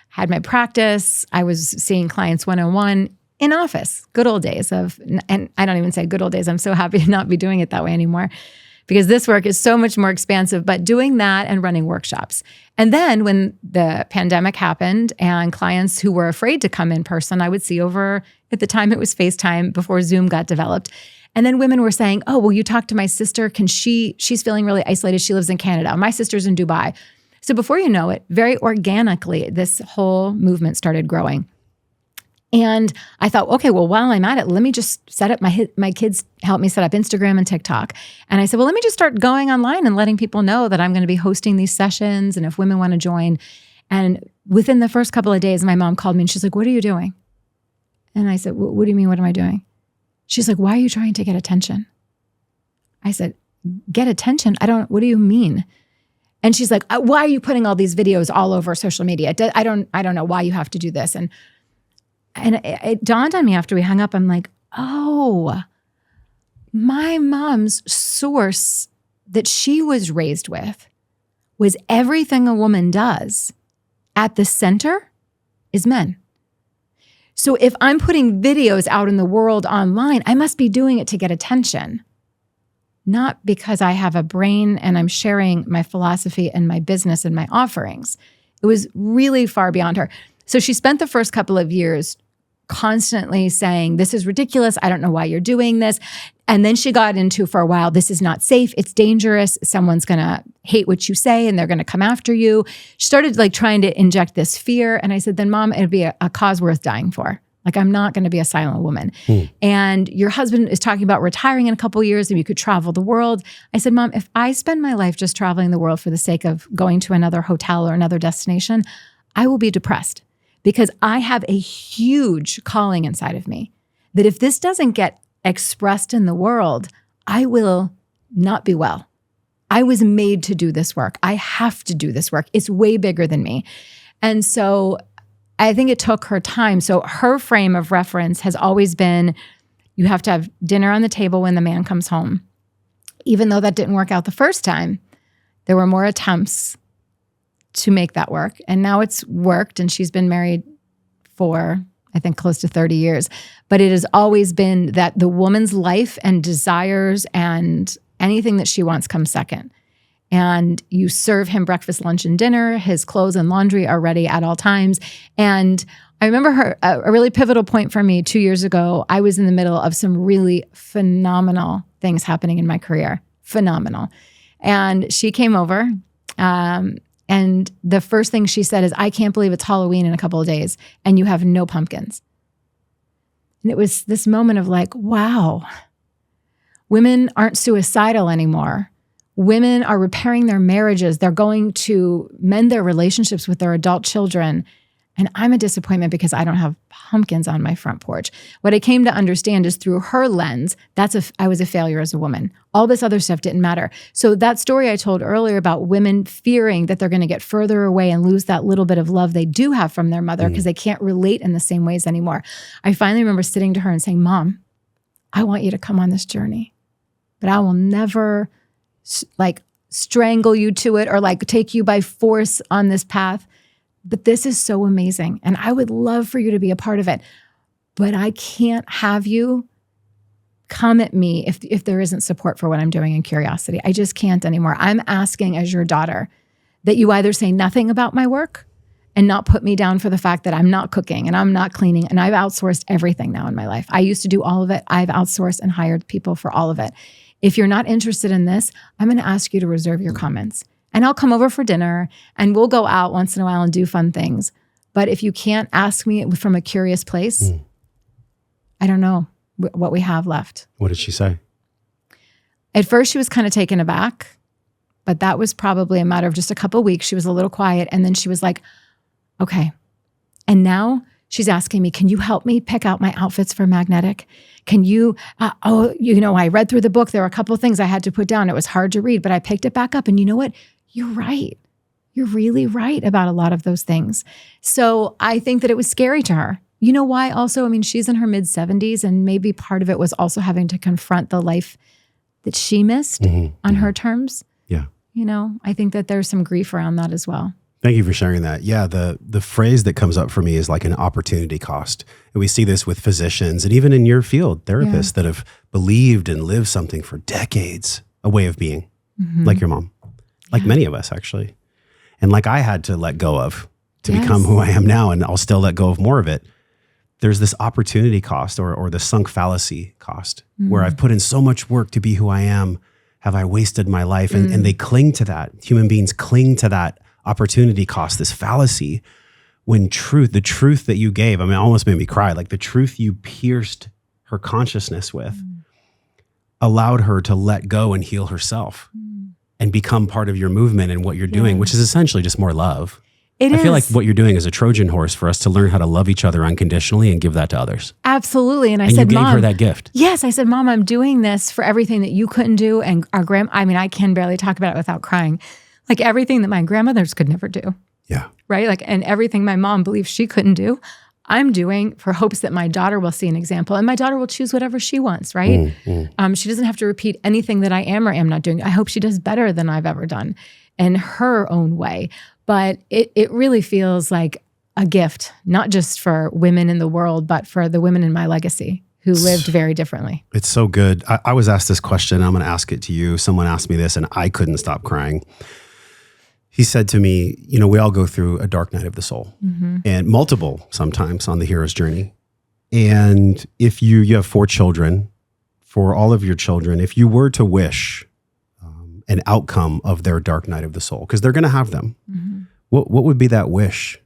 Had my practice. I was seeing clients one-on-one in office, good old days and I don't even say good old days. I'm so happy to not be doing it that way anymore, because this work is so much more expansive, but doing that and running workshops. And then when the pandemic happened and clients who were afraid to come in person, I would see over, at the time it was FaceTime before Zoom got developed. And then women were saying, oh, will you talk to my sister? She's feeling really isolated. She lives in Canada. My sister's in Dubai. So before you know it, very organically, this whole movement started growing. And I thought, okay, well, while I'm at it, let me just set up my kids help me set up Instagram and TikTok. And I said, well, let me just start going online and letting people know that I'm going to be hosting these sessions and if women want to join. And within the first couple of days, my mom called me and she's like, what are you doing? And I said, what do you mean, what am I doing? She's like, why are you trying to get attention? I said, get attention? What do you mean? And she's like, why are you putting all these videos all over social media? I don't know why you have to do this. And it dawned on me after we hung up, I'm like, oh, my mom's source that she was raised with was everything a woman does at the center is men. So if I'm putting videos out in the world online, I must be doing it to get attention, not because I have a brain and I'm sharing my philosophy and my business and my offerings. It was really far beyond her. So she spent the first couple of years constantly saying, this is ridiculous. I don't know why you're doing this. And then she got into, for a while, this is not safe. It's dangerous. Someone's going to hate what you say and they're going to come after you. She started trying to inject this fear. And I said, then Mom, it'd be a cause worth dying for. I'm not going to be a silent woman. And your husband is talking about retiring in a couple of years and you could travel the world. I said, Mom, if I spend my life just traveling the world for the sake of going to another hotel or another destination, I will be depressed. Because I have a huge calling inside of me that if this doesn't get expressed in the world, I will not be well. I was made to do this work. I have to do this work. It's way bigger than me. And so I think it took her time. So her frame of reference has always been, you have to have dinner on the table when the man comes home. Even though that didn't work out the first time, there were more attempts to make that work. And now it's worked, and she's been married for, I think, close to 30 years. But it has always been that the woman's life and desires and anything that she wants comes second. And you serve him breakfast, lunch, and dinner. His clothes and laundry are ready at all times. And I remember a really pivotal point for me 2 years ago. I was in the middle of some really phenomenal things happening in my career. Phenomenal. And she came over, and the first thing she said is, I can't believe it's Halloween in a couple of days and you have no pumpkins. And it was this moment of like, wow, women aren't suicidal anymore. Women are repairing their marriages. They're going to mend their relationships with their adult children. And I'm a disappointment because I don't have pumpkins on my front porch. What I came to understand is through her lens, I was a failure as a woman. All this other stuff didn't matter. So that story I told earlier about women fearing that they're going to get further away and lose that little bit of love they do have from their mother because they can't relate in the same ways anymore. I finally remember sitting to her and saying, Mom, I want you to come on this journey, but I will never strangle you to it or take you by force on this path. But this is so amazing. And I would love for you to be a part of it. But I can't have you come at me if there isn't support for what I'm doing and curiosity. I just can't anymore. I'm asking as your daughter that you either say nothing about my work and not put me down for the fact that I'm not cooking and I'm not cleaning. And I've outsourced everything now in my life. I used to do all of it. I've outsourced and hired people for all of it. If you're not interested in this, I'm going to ask you to reserve your comments. And I'll come over for dinner and we'll go out once in a while and do fun things. But if you can't ask me from a curious place, I don't know what we have left. What did she say? At first, she was kind of taken aback, but that was probably a matter of just a couple of weeks. She was a little quiet. And then she was like, okay. And now she's asking me, can you help me pick out my outfits for Magnetic? Can you, I read through the book. There were a couple of things I had to put down. It was hard to read, but I picked it back up. And you know what? You're right. You're really right about a lot of those things. So I think that it was scary to her. You know why also? I mean, she's in her mid-70s, and maybe part of it was also having to confront the life that she missed on her terms. Yeah. I think that there's some grief around that as well. Thank you for sharing that. Yeah, the phrase that comes up for me is like an opportunity cost. And we see this with physicians and even in your field, therapists that have believed and lived something for decades, a way of being, like your mom, like many of us actually. And like I had to let go of to become who I am now, and I'll still let go of more of it. There's this opportunity cost or the sunk fallacy cost where I've put in so much work to be who I am. Have I wasted my life? And they cling to that. Human beings cling to that opportunity cost, this fallacy, when the truth that you gave, I mean, it almost made me cry. Like the truth you pierced her consciousness with allowed her to let go and heal herself and become part of your movement and what you're doing, which is essentially just more love. I feel like what you're doing is a Trojan horse for us to learn how to love each other unconditionally and give that to others. Absolutely. And I said, you gave Mom, her that gift. Yes. I said, Mom, I'm doing this for everything that you couldn't do. And our I can barely talk about it without crying. Like everything that my grandmothers could never do. Yeah. Right? And everything my mom believed she couldn't do, I'm doing for hopes that my daughter will see an example, and my daughter will choose whatever she wants, right? She doesn't have to repeat anything that I am or am not doing. I hope she does better than I've ever done in her own way. But it really feels like a gift, not just for women in the world, but for the women in my legacy who lived very differently. It's so good. I was asked this question. I'm going to ask it to you. Someone asked me this and I couldn't stop crying. He said to me, we all go through a dark night of the soul and multiple sometimes on the hero's journey. And if you have 4 children, for all of your children, if you were to wish an outcome of their dark night of the soul, because they're going to have them, what would be that wish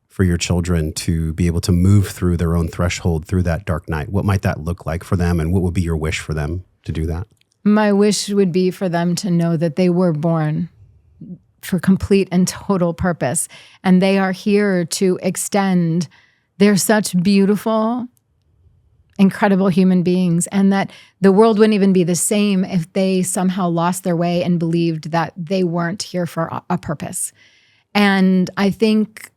for your children to be able to move through their own threshold through that dark night? What might that look like for them? And what would be your wish for them to do that? My wish would be for them to know that they were born for complete and total purpose. And they are here to extend. They're such beautiful, incredible human beings, and that the world wouldn't even be the same if they somehow lost their way and believed that they weren't here for a purpose. And I think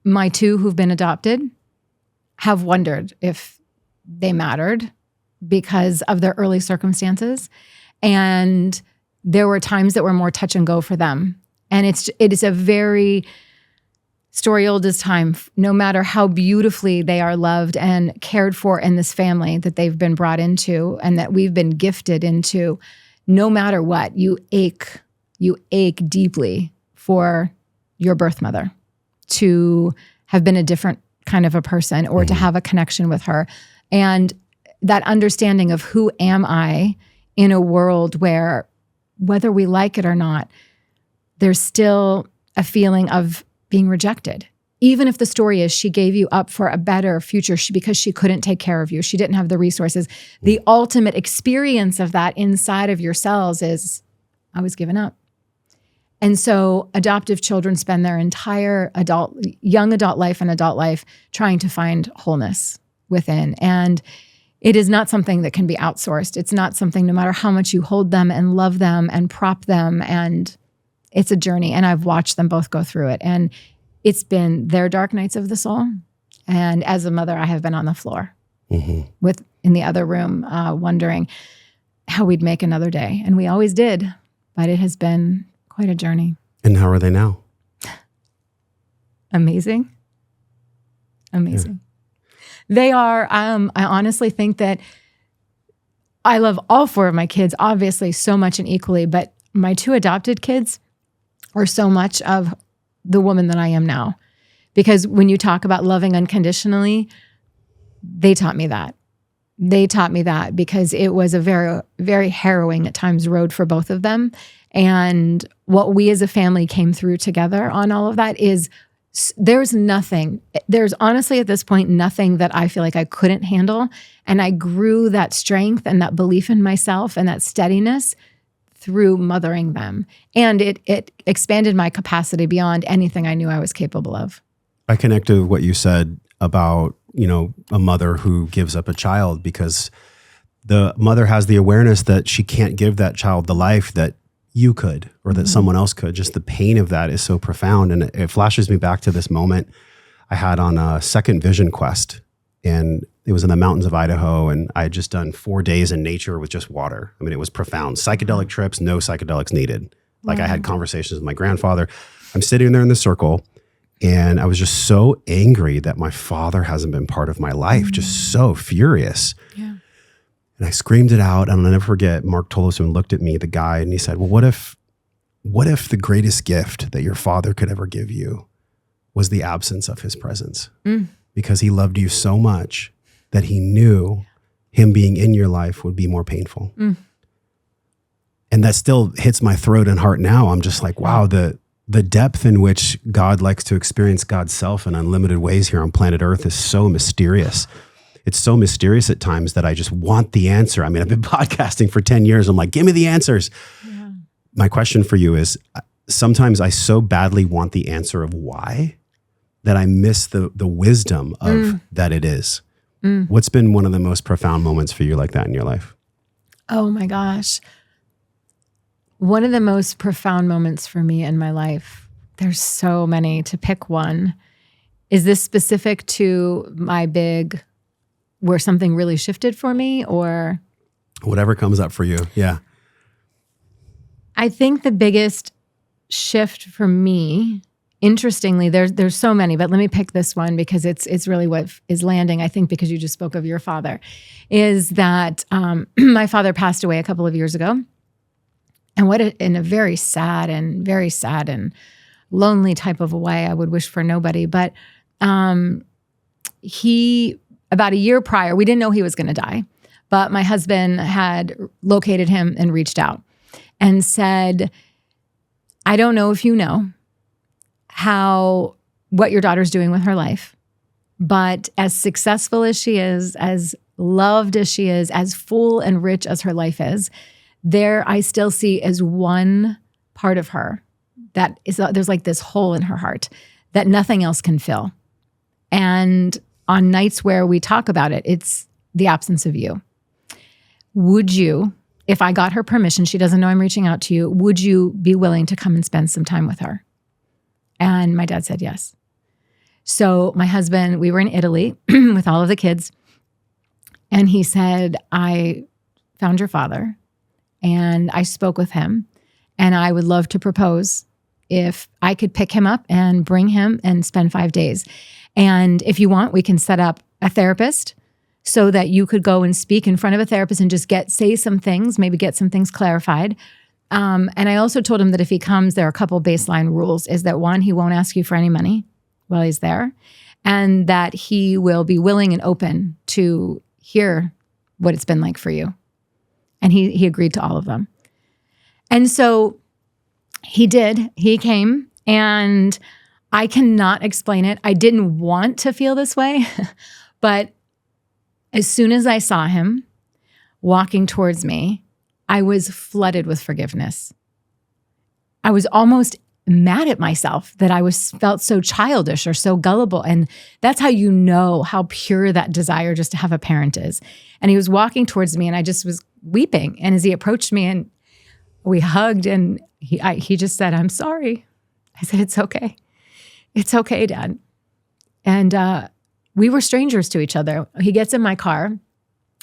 my two who've been adopted have wondered if they mattered because of their early circumstances. And there were times that were more touch and go for them. And it is a very story old as time. No matter how beautifully they are loved and cared for in this family that they've been brought into and that we've been gifted into, no matter what, you ache deeply for your birth mother to have been a different kind of a person or to have a connection with her. And that understanding of who am I in a world where, whether we like it or not, there's still a feeling of being rejected. Even if the story is she gave you up for a better future because she couldn't take care of you, she didn't have the resources. The ultimate experience of that inside of yourselves is, I was given up. And so adoptive children spend their entire young adult life and adult life trying to find wholeness within. And it is not something that can be outsourced. It's not something, no matter how much you hold them and love them and prop them, and it's a journey. And I've watched them both go through it. And it's been their dark nights of the soul. And as a mother, I have been on the floor in the other room wondering how we'd make another day. And we always did, but it has been quite a journey. And how are they now? Amazing. Yeah. They are, I honestly think that I love all four of my kids, obviously so much and equally, but my two adopted kids are so much of the woman that I am now. Because when you talk about loving unconditionally, they taught me that. They taught me that because it was a very, very harrowing at times road for both of them. And what we as a family came through together on all of that is there's honestly at this point nothing that I feel like I couldn't handle. And I grew that strength and that belief in myself and that steadiness through mothering them. And it expanded my capacity beyond anything I knew I was capable of. I connected with what you said about, a mother who gives up a child because the mother has the awareness that she can't give that child the life that you could or that someone else could. Just the pain of that is so profound. And it flashes me back to this moment I had on a second vision quest. And it was in the mountains of Idaho. And I had just done 4 days in nature with just water. I mean, it was profound. Psychedelic trips, no psychedelics needed. Like I had conversations with my grandfather. I'm sitting there in the circle and I was just so angry that my father hasn't been part of my life, just so furious. Yeah. And I screamed it out. And I'll never forget, Mark Tolosman looked at me, the guy, and he said, well, what if the greatest gift that your father could ever give you was the absence of his presence? Because he loved you so much that he knew him being in your life would be more painful. And that still hits my throat and heart now. I'm just like, wow, the depth in which God likes to experience God's self in unlimited ways here on planet Earth is so mysterious. It's so mysterious at times that I just want the answer. I mean, I've been podcasting for 10 years. I'm like, give me the answers. Yeah. My question for you is, sometimes I so badly want the answer of why that I miss the wisdom of that it is. What's been one of the most profound moments for you like that in your life? Oh my gosh. One of the most profound moments for me in my life, there's so many to pick one. Is this specific to my big, where something really shifted for me, or? Whatever comes up for you, yeah. I think the biggest shift for me, interestingly, there's so many, but let me pick this one because it's really what is landing, I think, because you just spoke of your father, is that my father passed away a couple of years ago. And in a very sad and lonely type of a way, I would wish for nobody. But he, about a year prior, we didn't know he was going to die, but my husband had located him and reached out and said, I don't know if you know what your daughter's doing with her life, but as successful as she is, as loved as she is, as full and rich as her life is, there I still see as one part of her that is, there's like this hole in her heart that nothing else can fill. And on nights where we talk about it, it's the absence of you. Would you, if I got her permission, she doesn't know I'm reaching out to you, would you be willing to come and spend some time with her? And my dad said yes. So my husband, we were in Italy with all of the kids. And he said, I found your father and I spoke with him and I would love to propose if I could pick him up and bring him and spend 5 days. And if you want, we can set up a therapist so that you could go and speak in front of a therapist and just say some things, maybe get some things clarified. And I also told him that if he comes, there are a couple baseline rules, is that one, he won't ask you for any money while he's there, and that he will be willing and open to hear what it's been like for you. And he agreed to all of them. And so he did. He came, and I cannot explain it. I didn't want to feel this way, but as soon as I saw him walking towards me, I was flooded with forgiveness. I was almost mad at myself that I felt so childish or so gullible. And that's how you know how pure that desire just to have a parent is. And he was walking towards me and I just was weeping. And as he approached me and we hugged and he just said, I'm sorry. I said, it's okay. It's okay, Dad. And we were strangers to each other. He gets in my car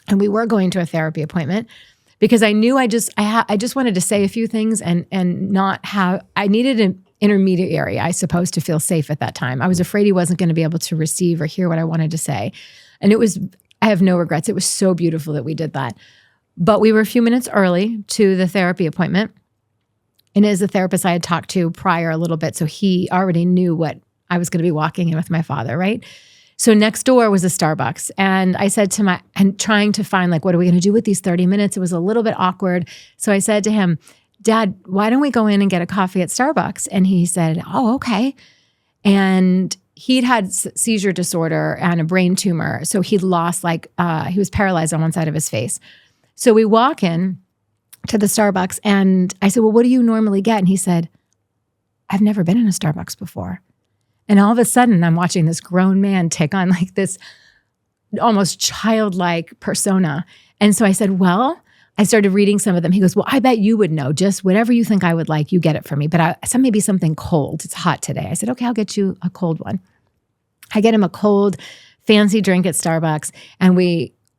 and we were going to a therapy appointment because I knew I just wanted to say a few things and not have, I needed an intermediary, I suppose, to feel safe at that time. I was afraid he wasn't going to be able to receive or hear what I wanted to say. And I have no regrets. It was so beautiful that we did that. But we were a few minutes early to the therapy appointment. And as a therapist I had talked to prior a little bit, so he already knew what I was going to be walking in with my father, right? So next door was a Starbucks. And I said and trying to find what are we going to do with these 30 minutes? It was a little bit awkward. So I said to him, Dad, why don't we go in and get a coffee at Starbucks? And he said, oh, okay. And he'd had seizure disorder and a brain tumor. So he'd lost he was paralyzed on one side of his face. So we walk in to the Starbucks and I said, well, what do you normally get? And he said, I've never been in a Starbucks before. And all of a sudden, I'm watching this grown man take on this almost childlike persona. And so I said, well, I started reading some of them. He goes, well, I bet you would know. Just whatever you think I would like, you get it for me. But maybe something cold. It's hot today. I said, okay, I'll get you a cold one. I get him a cold, fancy drink at Starbucks. And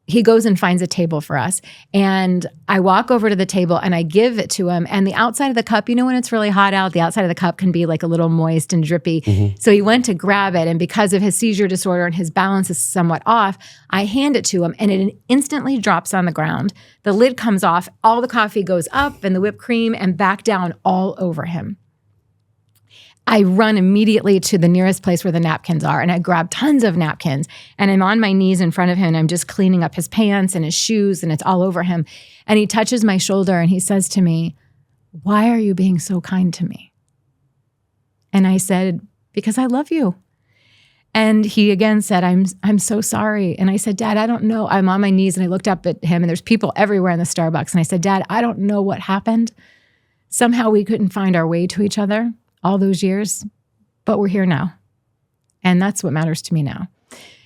he goes and finds a table for us. And I walk over to the table and I give it to him. And the outside of the cup, when it's really hot out, the outside of the cup can be a little moist and drippy. Mm-hmm. So he went to grab it. And because of his seizure disorder and his balance is somewhat off, I hand it to him and it instantly drops on the ground. The lid comes off, all the coffee goes up and the whipped cream and back down all over him. I run immediately to the nearest place where the napkins are and I grab tons of napkins and I'm on my knees in front of him and I'm just cleaning up his pants and his shoes and it's all over him. And he touches my shoulder and he says to me, why are you being so kind to me? And I said, because I love you. And he again said, I'm so sorry. And I said, Dad, I don't know. I'm on my knees and I looked up at him and there's people everywhere in the Starbucks. And I said, Dad, I don't know what happened. Somehow we couldn't find our way to each other all those years, but we're here now. And that's what matters to me now.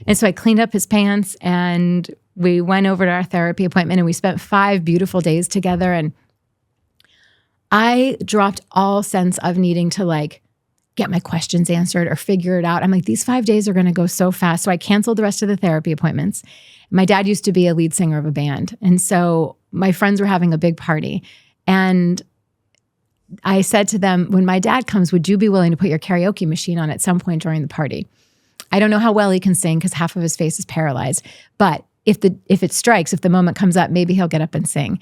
And so I cleaned up his pants and we went over to our therapy appointment and we spent 5 beautiful days together. And I dropped all sense of needing to get my questions answered or figure it out. I'm these 5 days are going to go so fast. So I canceled the rest of the therapy appointments. My dad used to be a lead singer of a band. And so my friends were having a big party. And I said to them, when my dad comes, would you be willing to put your karaoke machine on at some point during the party? I don't know how well he can sing because half of his face is paralyzed. But if it strikes, if the moment comes up, maybe he'll get up and sing.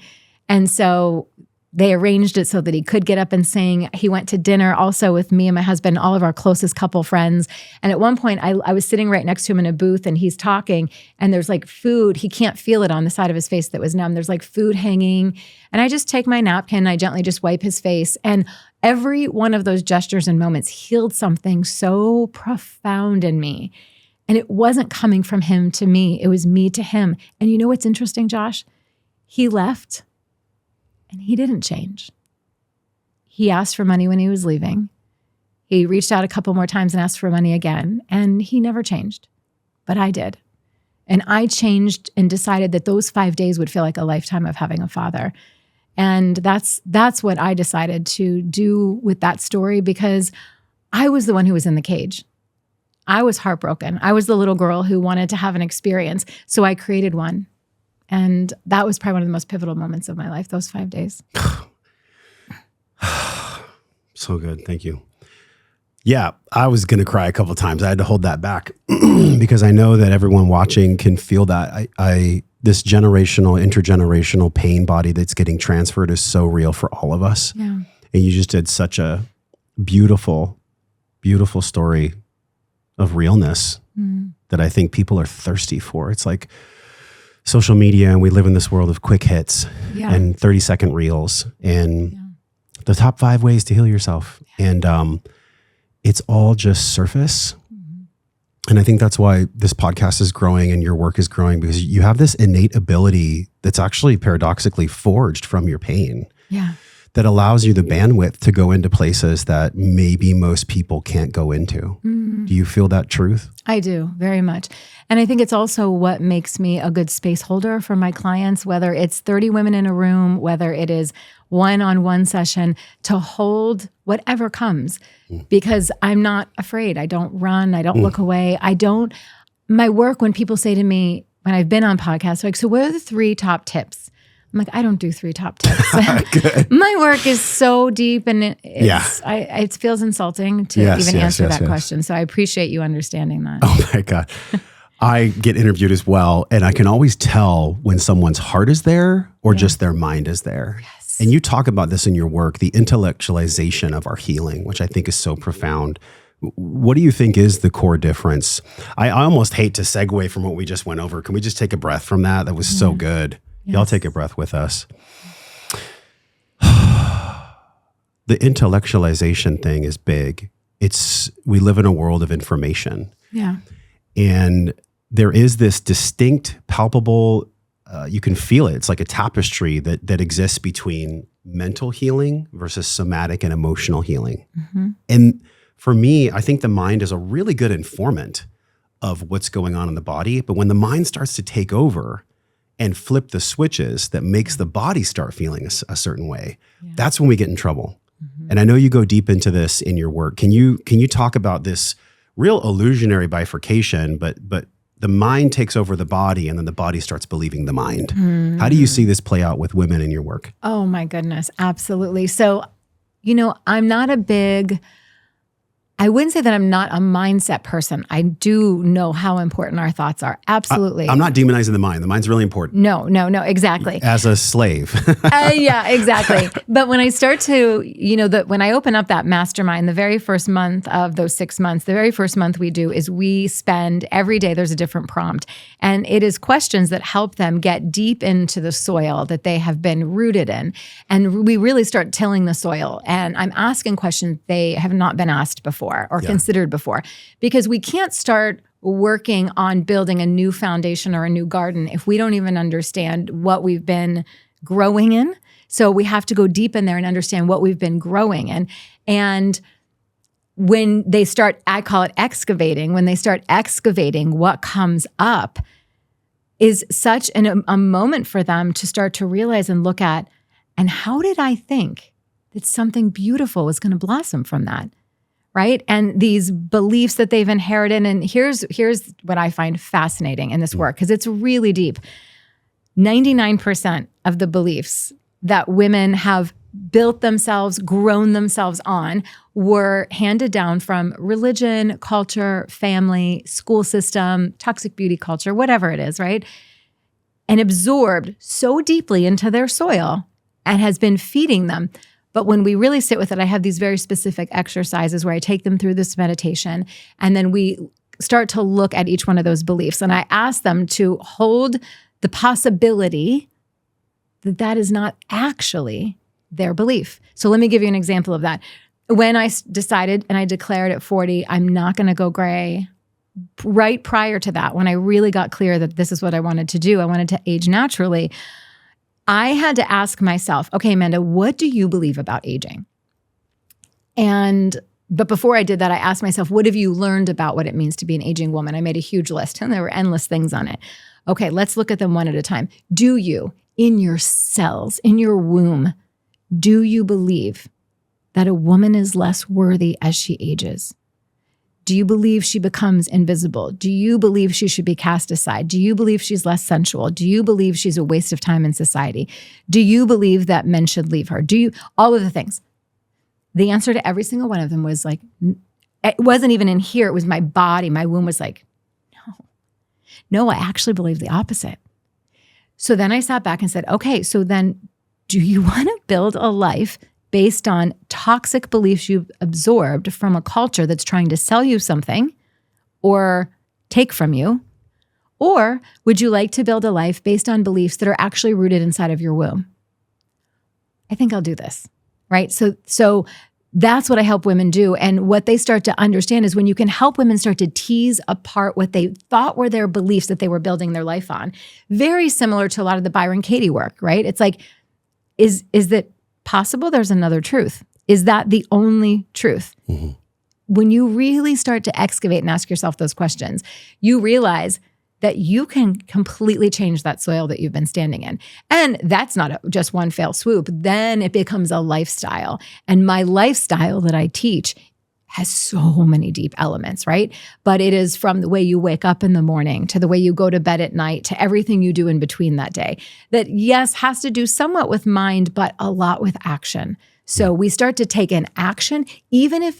And so they arranged it so that he could get up and sing. He went to dinner also with me and my husband, all of our closest couple friends. And at one point, I was sitting right next to him in a booth and he's talking and there's food. He can't feel it on the side of his face that was numb. There's food hanging. And I just take my napkin and I gently just wipe his face. And every one of those gestures and moments healed something so profound in me. And it wasn't coming from him to me. It was me to him. And you know what's interesting, Josh? He left. And he didn't change. He asked for money when he was leaving. He reached out a couple more times and asked for money again. And he never changed. But I did. And I changed and decided that those 5 days would feel like a lifetime of having a father. And that's what I decided to do with that story because I was the one who was in the cage. I was heartbroken. I was the little girl who wanted to have an experience. So I created one. And that was probably one of the most pivotal moments of my life, those 5 days. So good. Thank you. Yeah, I was going to cry a couple of times. I had to hold that back because I know that everyone watching can feel that. This generational, intergenerational pain body that's getting transferred is so real for all of us. Yeah. And you just did such a beautiful, beautiful story of realness that I think people are thirsty for. It's like social media, and we live in this world of quick hits and 30-second reels and the top 5 ways to heal yourself. And it's all just surface. And I think that's why this podcast is growing and your work is growing, because you have this innate ability that's actually paradoxically forged from your pain. Yeah. That allows you the bandwidth to go into places that maybe most people can't go into. Do you feel that truth? I do, very much. And I think it's also what makes me a good space holder for my clients, whether it's 30 women in a room, whether it is one-on-one session, to hold whatever comes, because I'm not afraid. I don't run. I don't look away. My work, when people say to me, when I've been on podcasts, like, so what are the 3 top tips? I'm like, I don't do 3 top tips. My work is so deep, and it feels insulting to answer that question. So I appreciate you understanding that. Oh my God. I get interviewed as well, and I can always tell when someone's heart is there or just their mind is there. Yes. And you talk about this in your work, the intellectualization of our healing, which I think is so profound. What do you think is the core difference? I almost hate to segue from what we just went over. Can we just take a breath from that? That was so good. Yes. Y'all take a breath with us. The intellectualization thing is big. We live in a world of information. Yeah. And there is this distinct, palpable, you can feel it. It's like a tapestry that exists between mental healing versus somatic and emotional healing. And for me, I think the mind is a really good informant of what's going on in the body. But when the mind starts to take over and flip the switches that makes the body start feeling a certain way, that's when we get in trouble. And I know you go deep into this in your work. Can you talk about this real illusionary bifurcation, but the mind takes over the body and then the body starts believing the mind? How do you see this play out with women in your work? Oh my goodness, absolutely. So, I wouldn't say that I'm not a mindset person. I do know how important our thoughts are. Absolutely. I'm not demonizing the mind. The mind's really important. No, exactly. As a slave. Yeah, exactly. But when I start to, when I open up that mastermind, the very first month of those 6 months, the very first month we do is we spend every day, there's a different prompt. And it is questions that help them get deep into the soil that they have been rooted in. And we really start tilling the soil. And I'm asking questions they have not been asked before or considered before, because we can't start working on building a new foundation or a new garden if we don't even understand what we've been growing in. So we have to go deep in there and understand what we've been growing in. And when they start, I call it excavating, when they start excavating, what comes up is such a moment for them to start to realize and look at, and how did I think that something beautiful was going to blossom from that? Right? And these beliefs that they've inherited. And here's what I find fascinating in this work, because it's really deep. 99% of the beliefs that women have built themselves, grown themselves on, were handed down from religion, culture, family, school system, toxic beauty culture, whatever it is, right? And absorbed so deeply into their soil and has been feeding them. But when we really sit with it, I have these very specific exercises where I take them through this meditation, and then we start to look at each one of those beliefs. And I ask them to hold the possibility that that is not actually their belief. So let me give you an example of that. When I decided and I declared at 40, I'm not going to go gray, right prior to that, when I really got clear that this is what I wanted to do, I wanted to age naturally, I had to ask myself, okay, Amanda, what do you believe about aging? But before I did that, I asked myself, what have you learned about what it means to be an aging woman? I made a huge list, and there were endless things on it. Okay, let's look at them one at a time. Do you, in your cells, in your womb, do you believe that a woman is less worthy as she ages? Do you believe she becomes invisible? Do you believe she should be cast aside? Do you believe she's less sensual? Do you believe she's a waste of time in society? Do you believe that men should leave her? All of the things. The answer to every single one of them was like, it wasn't even in here. It was my body. My womb was like, no, I actually believe the opposite. So then I sat back and said, okay, so then do you want to build a life based on toxic beliefs you've absorbed from a culture that's trying to sell you something or take from you? Or would you like to build a life based on beliefs that are actually rooted inside of your womb? I think I'll do this, right? So that's what I help women do. And what they start to understand is when you can help women start to tease apart what they thought were their beliefs that they were building their life on. Very similar to a lot of the Byron Katie work, right? It's like, is that possible? There's another truth. Is that the only truth? Mm-hmm. When you really start to excavate and ask yourself those questions, you realize that you can completely change that soil that you've been standing in. And that's not just one fell swoop. Then it becomes a lifestyle. And my lifestyle that I teach has so many deep elements, right? But it is from the way you wake up in the morning to the way you go to bed at night to everything you do in between that day. That, yes, has to do somewhat with mind, but a lot with action. So we start to take an action, even if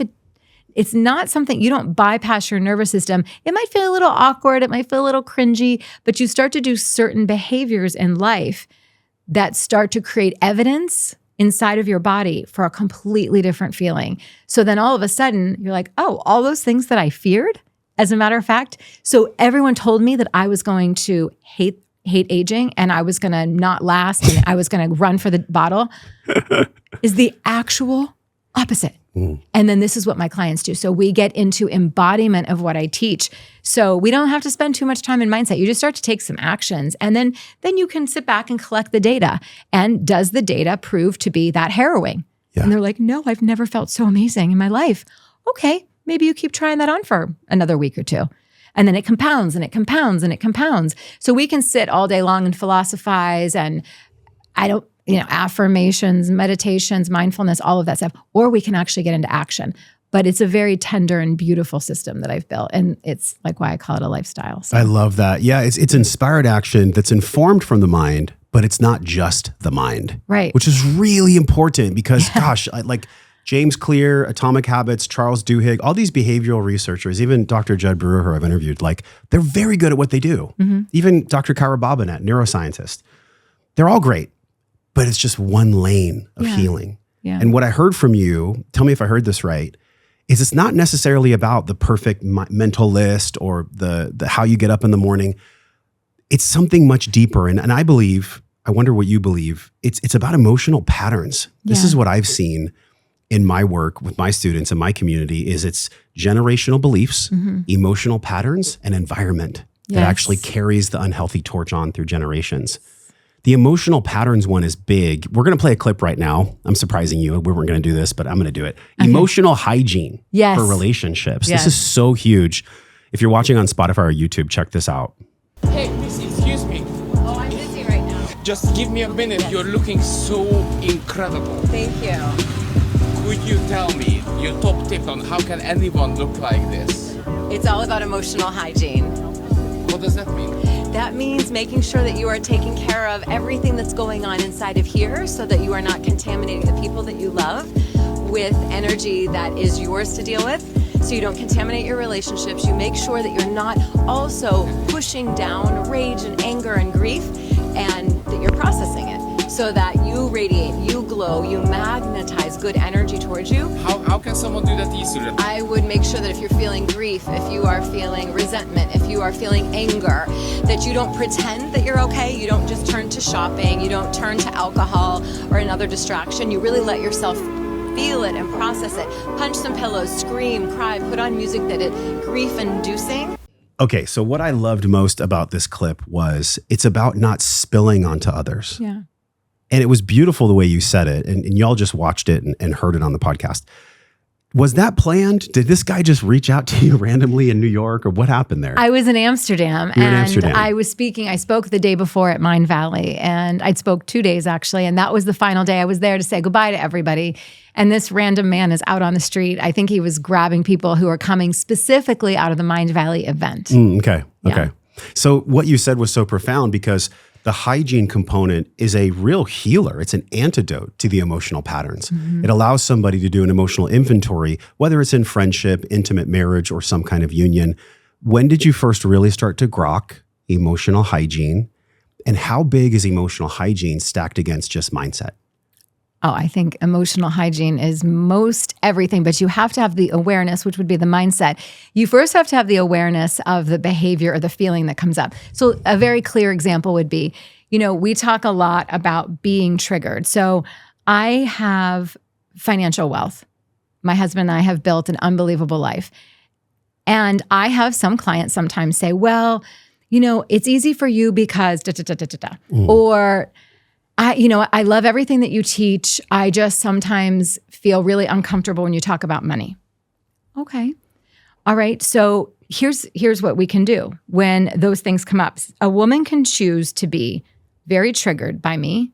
it's not something, you don't bypass your nervous system. It might feel a little awkward. It might feel a little cringy, but you start to do certain behaviors in life that start to create evidence inside of your body for a completely different feeling. So then all of a sudden you're like, oh, all those things that I feared, as a matter of fact. So everyone told me that I was going to hate aging and I was going to not last and I was going to run for the bottle is the actual opposite. And then this is what my clients do. So we get into embodiment of what I teach. So we don't have to spend too much time in mindset. You just start to take some actions and then you can sit back and collect the data. And does the data prove to be that harrowing? Yeah. And they're like, no, I've never felt so amazing in my life. Okay, maybe you keep trying that on for another week or two. And then it compounds and it compounds and it compounds. So we can sit all day long and philosophize and affirmations, meditations, mindfulness, all of that stuff, or we can actually get into action. But it's a very tender and beautiful system that I've built. And it's like why I call it a lifestyle. So. I love that. Yeah, it's inspired action that's informed from the mind, but it's not just the mind. Right. Which is really important because, gosh, like James Clear, Atomic Habits, Charles Duhigg, all these behavioral researchers, even Dr. Judd Brewer, who I've interviewed, like they're very good at what they do. Mm-hmm. Even Dr. Kyra Bobinet, neuroscientist. They're all great. But it's just one lane of healing. Yeah. And what I heard from you, tell me if I heard this right, is it's not necessarily about the perfect mental list or the how you get up in the morning. It's something much deeper. And I believe, I wonder what you believe, it's about emotional patterns. Yeah. This is what I've seen in my work with my students and my community is it's generational beliefs, emotional patterns, and environment that actually carries the unhealthy torch on through generations. The emotional patterns one is big. We're going to play a clip right now. I'm surprising you. We weren't going to do this, but I'm going to do it. Okay. Emotional hygiene for relationships. Yes. This is so huge. If you're watching on Spotify or YouTube, check this out. Hey, Missy, excuse me. Oh, I'm busy right now. Just give me a minute. Yes. You're looking so incredible. Thank you. Could you tell me your top tip on how can anyone look like this? It's all about emotional hygiene. What does that mean? That means making sure that you are taking care of everything that's going on inside of here so that you are not contaminating the people that you love with energy that is yours to deal with. So you don't contaminate your relationships. You make sure that you're not also pushing down rage and anger and grief and that you're processing it so that you radiate, you glow, you magnetize good energy towards you. How can someone do that easily? I would make sure that if you're feeling grief, if you are feeling resentment, if you are feeling anger, that you don't pretend that you're okay. You don't just turn to shopping. You don't turn to alcohol or another distraction. You really let yourself feel it and process it. Punch some pillows, scream, cry, put on music that is grief-inducing. Okay, so what I loved most about this clip was it's about not spilling onto others. Yeah. And it was beautiful the way you said it. And y'all just watched it and heard it on the podcast. Was that planned? Did this guy just reach out to you randomly in New York, or what happened there? I was in Amsterdam, You were in and Amsterdam. I spoke the day before at Mind Valley, and I'd spoke 2 days actually, and that was the final day. I was there to say goodbye to everybody. And this random man is out on the street. I think he was grabbing people who are coming specifically out of the Mind Valley event. Okay. So what you said was so profound, because the hygiene component is a real healer. It's an antidote to the emotional patterns. It allows somebody to do an emotional inventory, whether it's in friendship, intimate marriage, or some kind of union. When did you first really start to grok emotional hygiene? And how big is emotional hygiene stacked against just mindset? Oh, I think emotional hygiene is most everything, but you have to have the awareness, which would be the mindset. You first have to have the awareness of the behavior or the feeling that comes up. So a very clear example would be, we talk a lot about being triggered. So I have financial wealth. My husband and I have built an unbelievable life. And I have some clients sometimes say, well, it's easy for you because or I love everything that you teach. I just sometimes feel really uncomfortable when you talk about money. Okay. All right. So here's what we can do when those things come up. A woman can choose to be very triggered by me,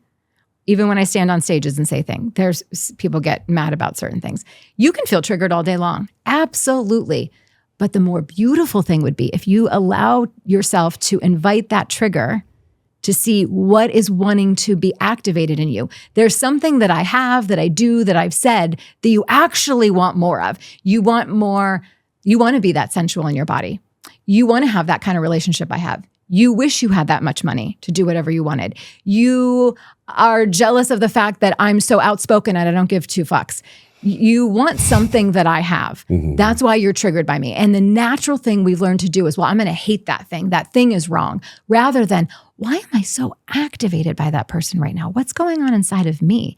even when I stand on stages and say things. There's people get mad about certain things. You can feel triggered all day long. Absolutely. But the more beautiful thing would be if you allow yourself to invite that trigger to see what is wanting to be activated in you. There's something that I have, that I do, that I've said that you actually want more of. You want more. You want to be that sensual in your body. You want to have that kind of relationship I have. You wish you had that much money to do whatever you wanted. You are jealous of the fact that I'm so outspoken and I don't give 2 fucks. You want something that I have. That's why you're triggered by me. And the natural thing we've learned to do is, well, I'm going to hate that thing. That thing is wrong. Rather than, why am I so activated by that person right now? What's going on inside of me?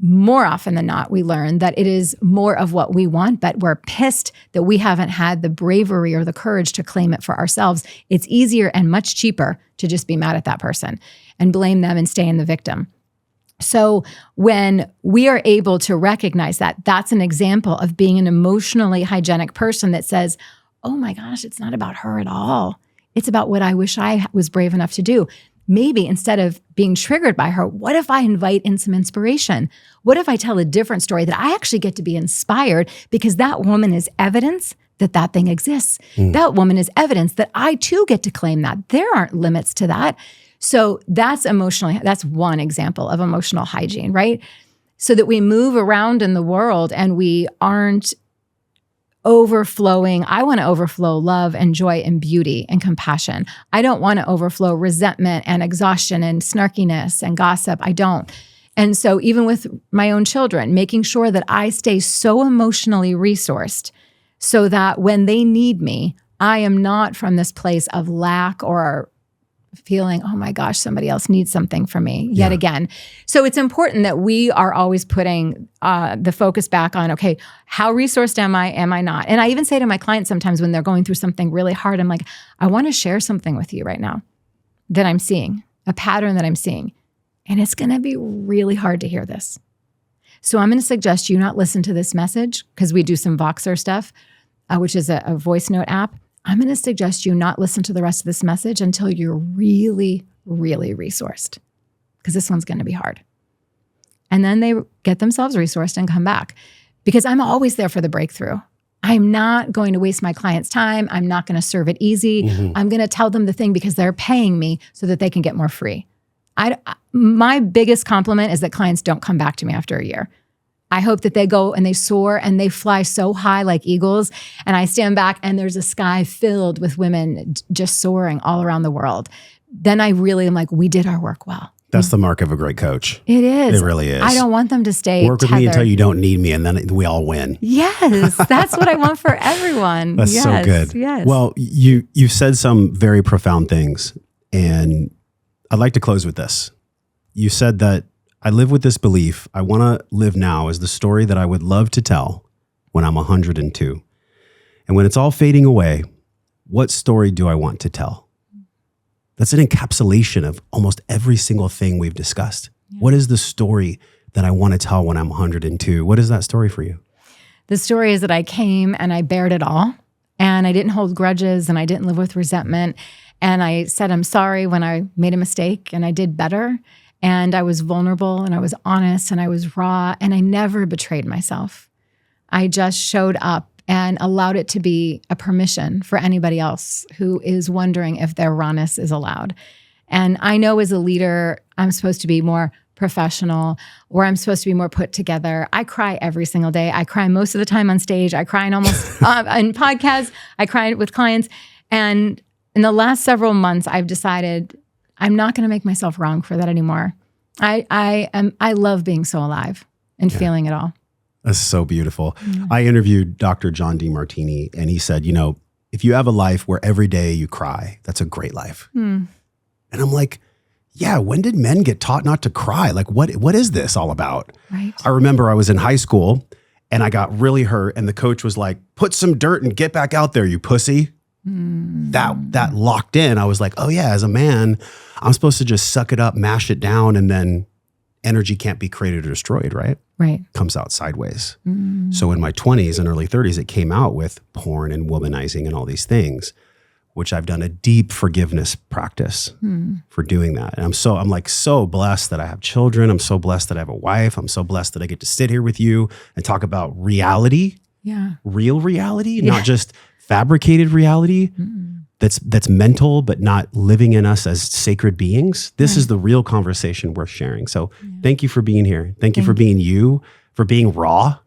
More often than not, we learn that it is more of what we want, but we're pissed that we haven't had the bravery or the courage to claim it for ourselves. It's easier and much cheaper to just be mad at that person and blame them and stay in the victim. So when we are able to recognize that, that's an example of being an emotionally hygienic person that says, oh my gosh, it's not about her at all. It's about what I wish I was brave enough to do. Maybe instead of being triggered by her, what if I invite in some inspiration? What if I tell a different story that I actually get to be inspired because that woman is evidence that that thing exists. That woman is evidence that I too get to claim that. There aren't limits to that. So that's one example of emotional hygiene, right? So that we move around in the world and we aren't overflowing. I want to overflow love and joy and beauty and compassion. I don't want to overflow resentment and exhaustion and snarkiness and gossip. I don't. And so even with my own children, making sure that I stay so emotionally resourced so that when they need me, I am not from this place of lack or feeling, oh my gosh, somebody else needs something from me yet again. So it's important that we are always putting the focus back on, okay, how resourced am I? Am I not? And I even say to my clients sometimes when they're going through something really hard, I'm like, I want to share something with you right now that I'm seeing, a pattern that I'm seeing. And it's going to be really hard to hear this. So I'm going to suggest you not listen to this message because we do some Voxer stuff, which is a voice note app. I'm going to suggest you not listen to the rest of this message until you're really, really resourced, because this one's going to be hard. And then they get themselves resourced and come back, because I'm always there for the breakthrough. I'm not going to waste my client's time. I'm not going to serve it easy. I'm going to tell them the thing because they're paying me so that they can get more free. My biggest compliment is that clients don't come back to me after a year. I hope that they go and they soar and they fly so high like eagles. And I stand back and there's a sky filled with women just soaring all around the world. Then I really am like, we did our work well. That's the mark of a great coach. It is. It really is. I don't want them to stay Work with me until you don't need me, and then we all win. Yes, that's what I want for everyone. That's so good. Yes. Well, you said some very profound things, and I'd like to close with this. You said that I live with this belief. I want to live now as the story that I would love to tell when I'm 102. And when it's all fading away, what story do I want to tell? That's an encapsulation of almost every single thing we've discussed. Yeah. What is the story that I want to tell when I'm 102? What is that story for you? The story is that I came and I bared it all, and I didn't hold grudges, and I didn't live with resentment. And I said, I'm sorry when I made a mistake, and I did better. And I was vulnerable, and I was honest, and I was raw, and I never betrayed myself. I just showed up and allowed it to be a permission for anybody else who is wondering if their rawness is allowed. And I know as a leader, I'm supposed to be more professional, or I'm supposed to be more put together. I cry every single day. I cry most of the time on stage. I cry in almost in podcasts. I cry with clients. And in the last several months, I've decided I'm not going to make myself wrong for that anymore. I love being so alive and feeling it all. That's so beautiful. I interviewed Dr. John DeMartini, and he said, if you have a life where every day you cry, that's a great life. And I'm like, yeah, when did men get taught not to cry? Like, what is this all about? Right. I remember I was in high school and I got really hurt, and the coach was like, put some dirt and get back out there, you pussy. That locked in. I was like, oh yeah, as a man, I'm supposed to just suck it up, mash it down, and then energy can't be created or destroyed, right? Right. Comes out sideways. So in my 20s and early 30s, it came out with porn and womanizing and all these things, which I've done a deep forgiveness practice for doing that. And I'm like so blessed that I have children. I'm so blessed that I have a wife. I'm so blessed that I get to sit here with you and talk about reality, real reality, not just fabricated reality that's mental, but not living in us as sacred beings. This is the real conversation worth sharing. So thank you for being here. Thank you for being you, for being raw.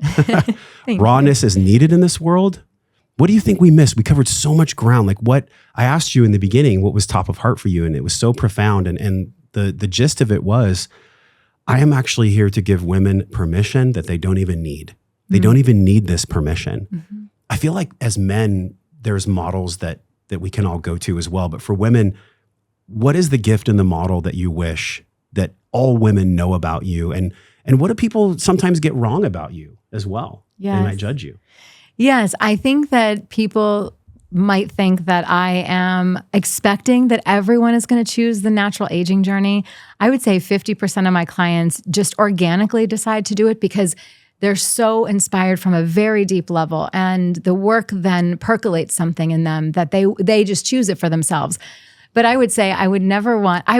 Rawness is needed in this world. What do you think we missed? We covered so much ground. Like what I asked you in the beginning, what was top of heart for you? And it was so profound. And the gist of it was, I am actually here to give women permission that they don't even need. They don't even need this permission. I feel like as men, there's models that we can all go to as well. But for women, what is the gift and the model that you wish that all women know about you? And what do people sometimes get wrong about you as well? Yes. They might judge you. Yes, I think that people might think that I am expecting that everyone is going to choose the natural aging journey. I would say 50% of my clients just organically decide to do it because they're so inspired from a very deep level, and the work then percolates something in them that they just choose it for themselves. But I would say I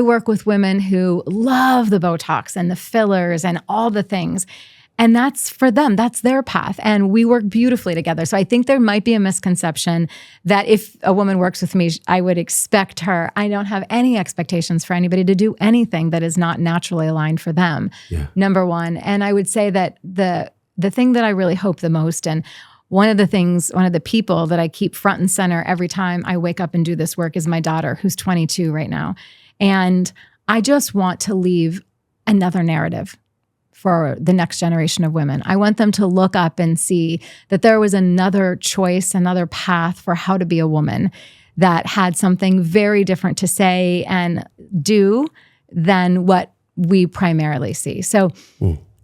work with women who love the Botox and the fillers and all the things. And that's for them, that's their path. And we work beautifully together. So I think there might be a misconception that if a woman works with me, I would expect her. I don't have any expectations for anybody to do anything that is not naturally aligned for them, number one. And I would say that the thing that I really hope the most, and one of the people that I keep front and center every time I wake up and do this work is my daughter, who's 22 right now. And I just want to leave another narrative for the next generation of women. I want them to look up and see that there was another choice, another path for how to be a woman that had something very different to say and do than what we primarily see. So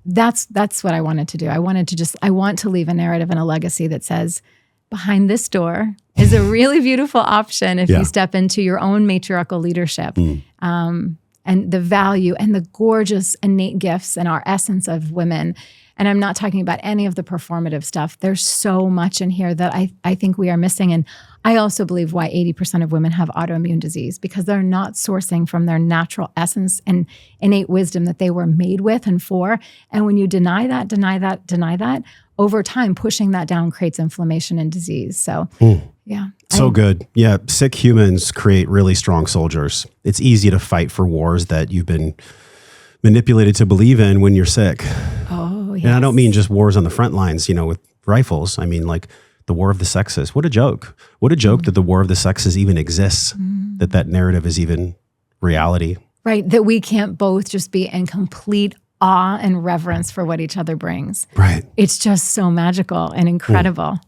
that's what I wanted to do. I want to leave a narrative and a legacy that says, behind this door is a really beautiful option if you step into your own matriarchal leadership. And the value and the gorgeous innate gifts and our essence of women. And I'm not talking about any of the performative stuff. There's so much in here that I think we are missing. And I also believe why 80% of women have autoimmune disease, because they're not sourcing from their natural essence and innate wisdom that they were made with and for. And when you deny that, over time, pushing that down creates inflammation and disease. So, yeah. So good. Yeah. Sick humans create really strong soldiers. It's easy to fight for wars that you've been manipulated to believe in when you're sick. Oh, yes. And I don't mean just wars on the front lines, with rifles. I mean, like the war of the sexes. What a joke. What a joke that the war of the sexes even exists, that narrative is even reality. Right. That we can't both just be in complete awe and reverence for what each other brings. Right. It's just so magical and incredible.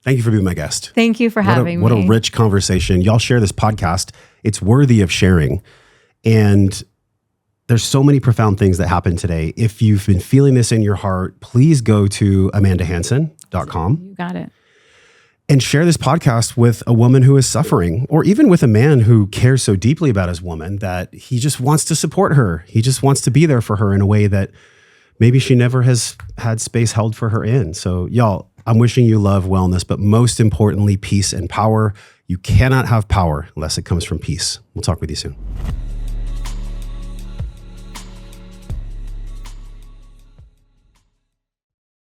Thank you for being my guest. Thank you for having me. What a rich conversation. Y'all share this podcast. It's worthy of sharing. And there's so many profound things that happen today. If you've been feeling this in your heart, please go to amandahanson.com. You got it. And share this podcast with a woman who is suffering, or even with a man who cares so deeply about his woman that he just wants to support her. He just wants to be there for her in a way that maybe she never has had space held for her in. So y'all, I'm wishing you love, wellness, but most importantly, peace and power. You cannot have power unless it comes from peace. We'll talk with you soon.